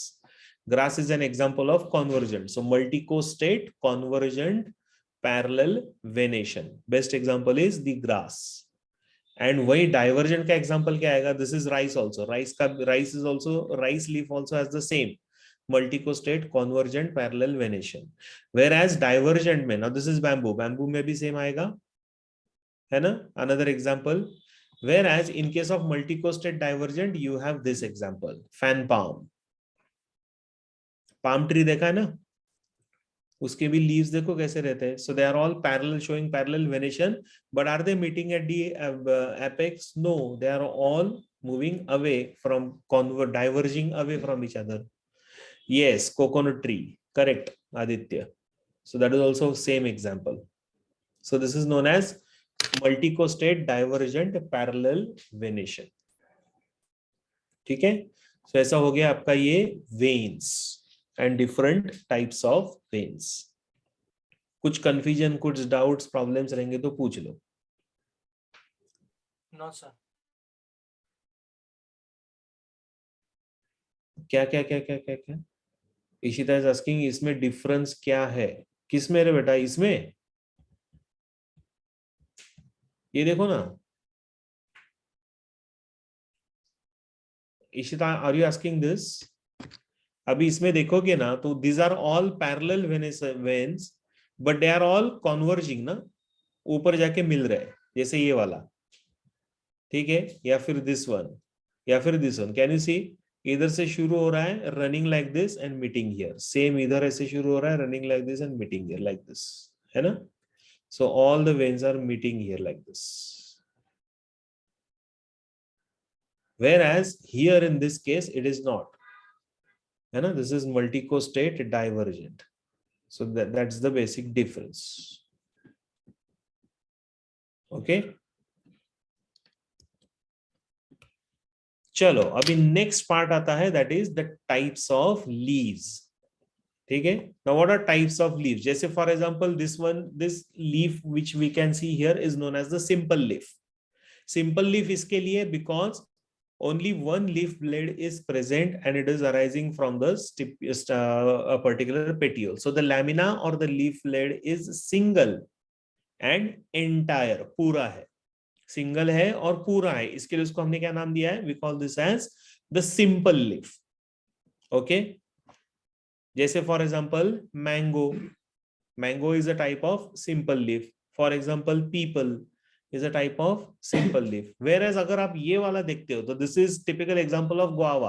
Grass is an example of convergent. So multicostate convergent parallel venation. Best example is the grass. And वही divergent का example क्या आएगा? This is rice also. Rice is also, rice leaf also has the same multicostate convergent parallel venation. Whereas divergent में, now this is bamboo. Bamboo में भी same आएगा, है ना. Another example. Whereas in case of multicostate divergent you have this example, fan palm. Palm tree देखा है ना, उसके भी लीव्स देखो कैसे रहते हैं. So they are all parallel, showing parallel venation, but are they meeting at the apex? No, they are all moving away from, diverging away from each other. Yes, coconut tree, correct Aditya. So that is also same example. So this is known as multicostate divergent parallel venation. ठीक है. So ऐसा हो गया आपका ये veins and different types of veins. कुछ confusion, कुछ doubts, problems रहेंगे तो पूछ लो. No, sir. क्या? इशिता is asking इसमें difference क्या है? किस में रे बेटा? इसमें ये देखो ना, Ishita, are you asking this? अभी इसमें देखोगे ना तो these are all parallel veins, but they are all converging ना, ऊपर जाके मिल रहे हैं, जैसे ये वाला, ठीक है, या फिर दिस वन, या फिर this one. Can you see, इधर से शुरू हो रहा है running like this and meeting here, same इधर ऐसे शुरू हो रहा है running like this and meeting here like this, है ना? So all the veins are meeting here like this, whereas here in this case it is not, है ना? This is multicostate divergent, so that's the basic difference. Okay, चलो अभी next part आता है, that is the types of leaves, ठीक है? Now what are types of leaves? जैसे for example this one, this leaf which we can see here is known as the simple leaf. Simple leaf इसके लिए because only one leaf blade is present and it is arising from the a particular petiole. So the lamina or the leaf blade is single and entire, पूरा है, single है और पूरा है, इसके लिए उसको हमने क्या नाम दिया है? We call this as the simple leaf. Okay, जैसे for example mango, mango is a type of simple leaf. For example people is a type of simple leaf. Whereas अगर आप ये वाला देखते हो तो this is typical example of guava.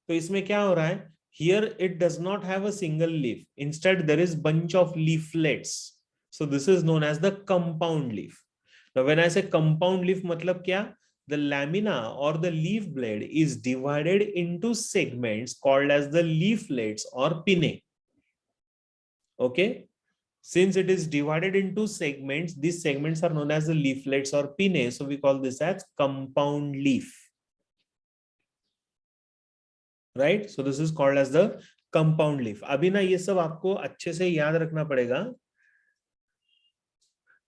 तो इसमें क्या हो रहा है? Here it does not have a single leaf. Instead there is bunch of leaflets. So this is known as the compound leaf. Now when I say compound leaf मतलब क्या? The lamina or the leaf blade is divided into segments called as the leaflets or pinnae. Okay? Since it is divided into segments, these segments are known as the leaflets or pinnae, so we call this as compound leaf. Right? So this is called as the compound leaf. अभी ना ये सब आपको अच्छे से याद रखना पड़ेगा.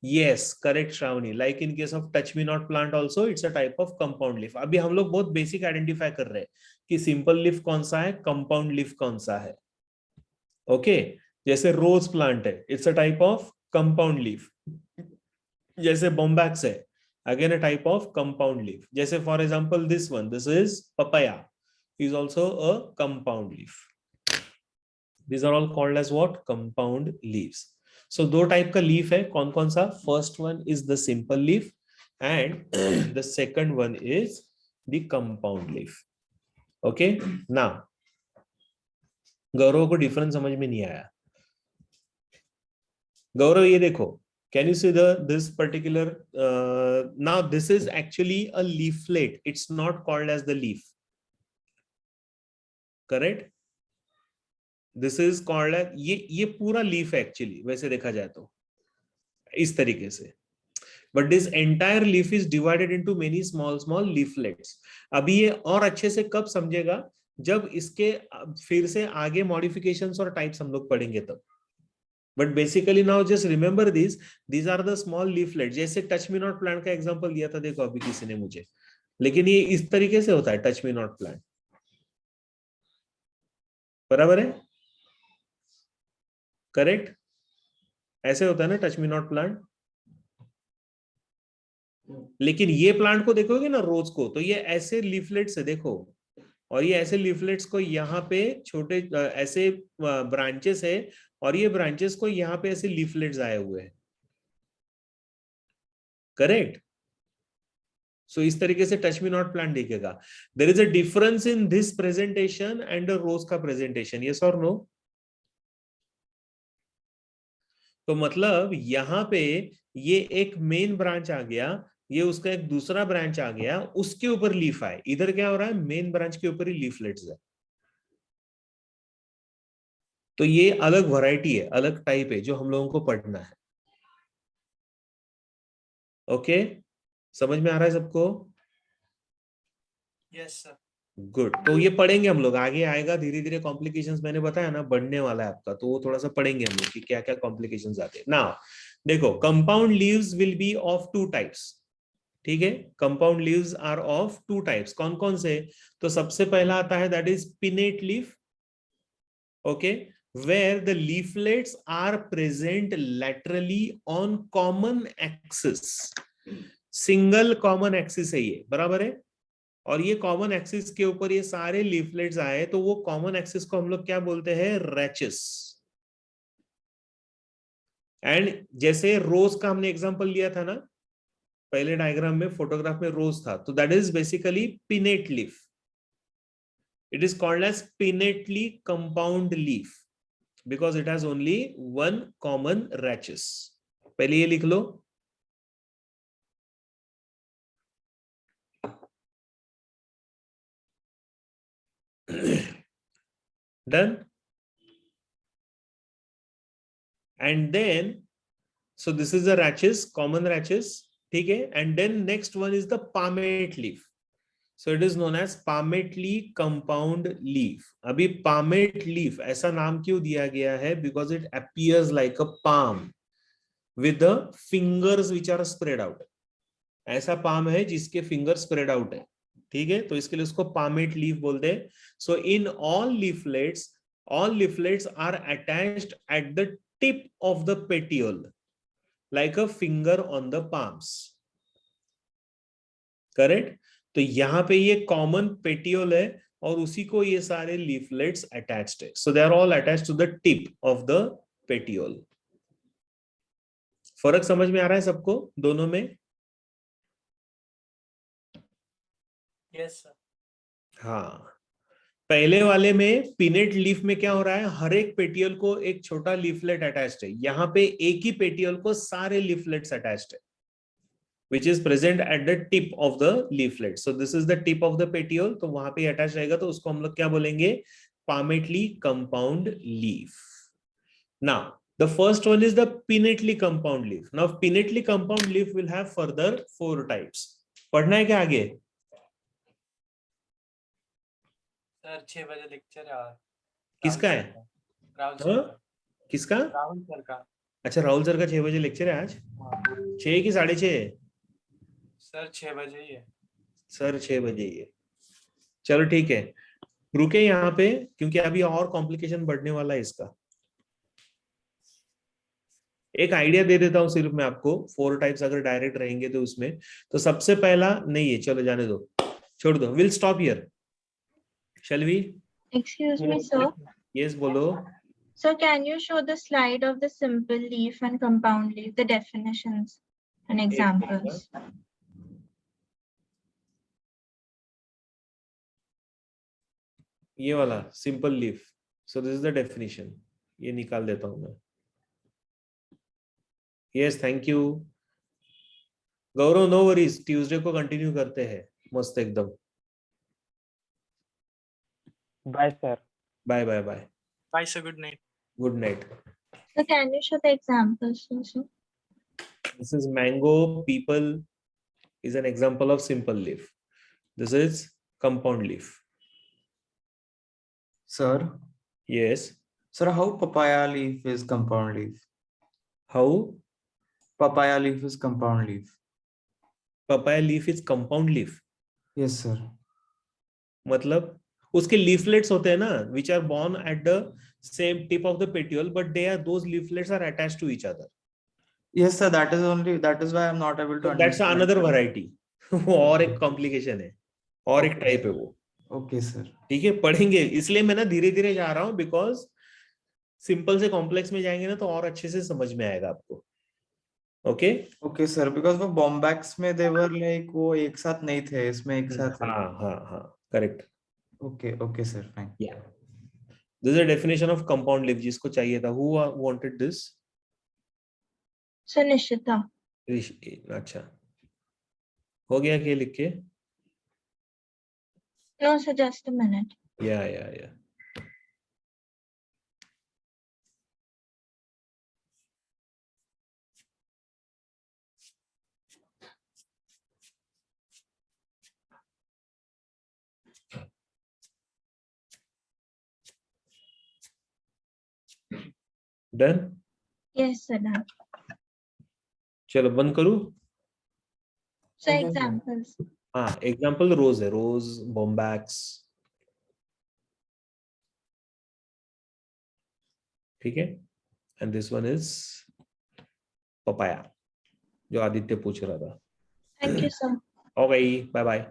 Yes, correct Shravani. Like in case of touch me not plant also, it's a type of compound leaf. अभी हम लोग बहुत बेसिक आइडेंटिफाई कर रहे हैं कि सिंपल लीफ कौन सा है, कंपाउंड लीफ कौन सा है. ओके, जैसे रोज प्लांट है, it's a type of compound leaf. जैसे बोम्बैक्स है, again a type of compound leaf. जैसे for example this one, this is papaya, is also a compound leaf. These are all called as what? Compound leaves. So दो type का leaf है, कौन कौन सा? First one is the simple leaf and the second one is the compound leaf. Okay, now Gaurav को difference समझ में नहीं आया. गौरव ये देखो, can you see this particular now this is actually a leaflet, it's not called as the leaf, correct? This is called as ये पूरा leaf है एक्चुअली, वैसे देखा जाए तो इस तरीके से, but this entire leaf is divided into many small leaflets. अभी ये और अच्छे से कब समझेगा? जब इसके फिर से आगे मॉडिफिकेशंस और टाइप्स हम लोग पढ़ेंगे तब. But basically now just remember these are the small leaflets. जैसे टच मी नॉट प्लांट का एग्जांपल दिया था, देखो अभी किसी ने मुझे, लेकिन ये इस तरीके से होता है टच मी नॉट प्लांट, बराबर है? करेक्ट, ऐसे होता है ना टच मी नॉट प्लांट. लेकिन ये प्लांट को देखोगे ना, रोज को, तो ये ऐसे लीफलेट्स है देखो, और ये ऐसे लीफलेट्स को यहाँ पे छोटे ऐसे ब्रांचेस है, और ये ब्रांचेस को यहाँ पे ऐसे लीफलेट्स आए हुए हैं. करेक्ट. सो इस तरीके से टच मी नॉट प्लांट दिखेगा. There is a difference in this presentation and rose का प्रेजेंटेशन, यस और नो? तो मतलब यहाँ पे ये एक मेन ब्रांच आ गया, ये उसका एक दूसरा ब्रांच आ गया, उसके ऊपर लीफ आए. इधर क्या हो रहा है? मेन ब्रांच के ऊपर ही लीफलेट्स है. तो ये अलग वैरायटी है, अलग टाइप है जो हम लोगों को पढ़ना है. ओके, समझ में आ रहा है सबको? Yes sir. गुड. तो ये पढ़ेंगे हम लोग, आगे आएगा धीरे धीरे. कॉम्प्लिकेशंस मैंने बताया ना बढ़ने वाला है आपका, तो वो थोड़ा सा पढ़ेंगे हम लोग कि क्या क्या कॉम्प्लिकेशंस आते हैं. नाउ देखो, compound leaves will be of two types. ठीक है, compound leaves are of two types. कौन कौन से? तो सबसे पहला आता है that is pinnate leaf. Okay, where the leaflets are present laterally on common axis. Single common axis है ये, बराबर है। और ये कॉमन एक्सिस के ऊपर ये सारे लीफलेट्स आए, तो वो कॉमन एक्सिस को हम लोग क्या बोलते हैं, रैचेस। एंड जैसे रोज का हमने एग्जांपल लिया था ना पहले डायग्राम में, फोटोग्राफ में रोज था, तो that is basically pinnate leaf. It is called as pinnately compound leaf because it has only one common rachis. पहले ये लिख लो। Done. And then, so this is the rachis, common rachis, ठीक है। And then next one is the palmate leaf. So it is known as palmately compound leaf. अभी palmate leaf ऐसा नाम क्यों दिया गया है? Because it appears like a palm with the fingers which are spread out. ऐसा palm है जिसके fingers spread out है, ठीक है। तो इसके लिए उसको palmate leaf बोलते हैं। So in all leaflets are attached at the tip of the petiole like a finger on the palms. Correct. तो यहां पे ये कॉमन पेटियोल है और उसी को ये सारे लीफलेट्स अटैच्ड है। So they are all attached to the tip of the petiole. फर्क समझ में आ रहा है सबको दोनों में? Yes sir. हाँ, पहले वाले में पिनेट लीफ में क्या हो रहा है, हर एक पेटियोल को एक छोटा लीफलेट अटैच्ड है। यहाँ पे एक ही पेटियोल को सारे लीफलेट्स अटैच्ड है, which is present at the tip of the leaflet. So this is the tip of the petiole, तो वहां पे अटैच रहेगा, तो उसको हम लोग क्या बोलेंगे, palmately compound leaf. Now the first one is the pinnately compound leaf. Now pinnately compound leaf will have further 4 types. पढ़ना है क्या आगे? सर 6 बजे लेक्चर है। किसका है? राहुल सर का। किसका? राहुल सर का। अच्छा, राहुल सर का 6 बजे लेक्चर है आज। 6 की 6:30? सर 6 बजे ही है। सर 6 बजे ही है। चलो ठीक है, रुके यहाँ पे क्योंकि अभी और कॉम्प्लिकेशन बढ़ने वाला है इसका। एक आइडिया दे देता हूं सिर्फ मैं आपको, 4 टाइप्स अगर डायरेक्ट रहेंगे तो उसमें, तो सबसे पहला नहीं है, चलो जाने दो, छोड़ दो, will stop here. Shall we? Excuse me, sir. Yes बोलो। Sir, can you show the slide of the simple leaf and compound leaf, the definitions and examples? ये वाला simple leaf, so this is the definition, ये निकाल देता हूं मैं। Yes, thank you Gaurav, no worries, Tuesday को continue करते हैं मस्त एकदम। Bye, sir. Bye bye bye. Bye sir, good night. Good night. So can you show the examples also? This is mango, people is an example of simple leaf. This is compound leaf. Sir, Yes. sir, how papaya leaf is compound leaf? How Papaya leaf is compound leaf. papaya leaf is compound leaf? Yes, sir. मतलब उसके leaflets होते हैं ना, which are born at the same tip of the petiole, but those leaflets are attached to each other. Yes, sir. That is why I'm not able to So that's understand. another variety. वो और एक complication है, और एक type है वो। Okay, sir. ठीक है, पढ़ेंगे, इसलिए मैं ना धीरे धीरे जा रहा हूँ, बिकॉज सिंपल से कॉम्प्लेक्स में जाएंगे ना तो और अच्छे से समझ में आएगा आपको। Okay Okay, sir. Because वो Bombax में they were like वो एक साथ नहीं थे, इसमें एक साथ है. हाँ हाँ हाँ, correct. Okay, okay, sir. Fine. Yeah, this is a definition of compound leaf जिसको चाहिए था। Who wanted this? So Nishita. अच्छा, हो गया क्या लिख के? No, sir, just a minute. या डन। Yes, sir, done. चलो बंद करूं। So examples. हाँ, एग्जाम्पल रोज है, रोज, बॉम्बैक्स, ठीक है। And this one is papaya, जो आदित्य पूछ रहा था। Thank you, sir. Okay, bye bye.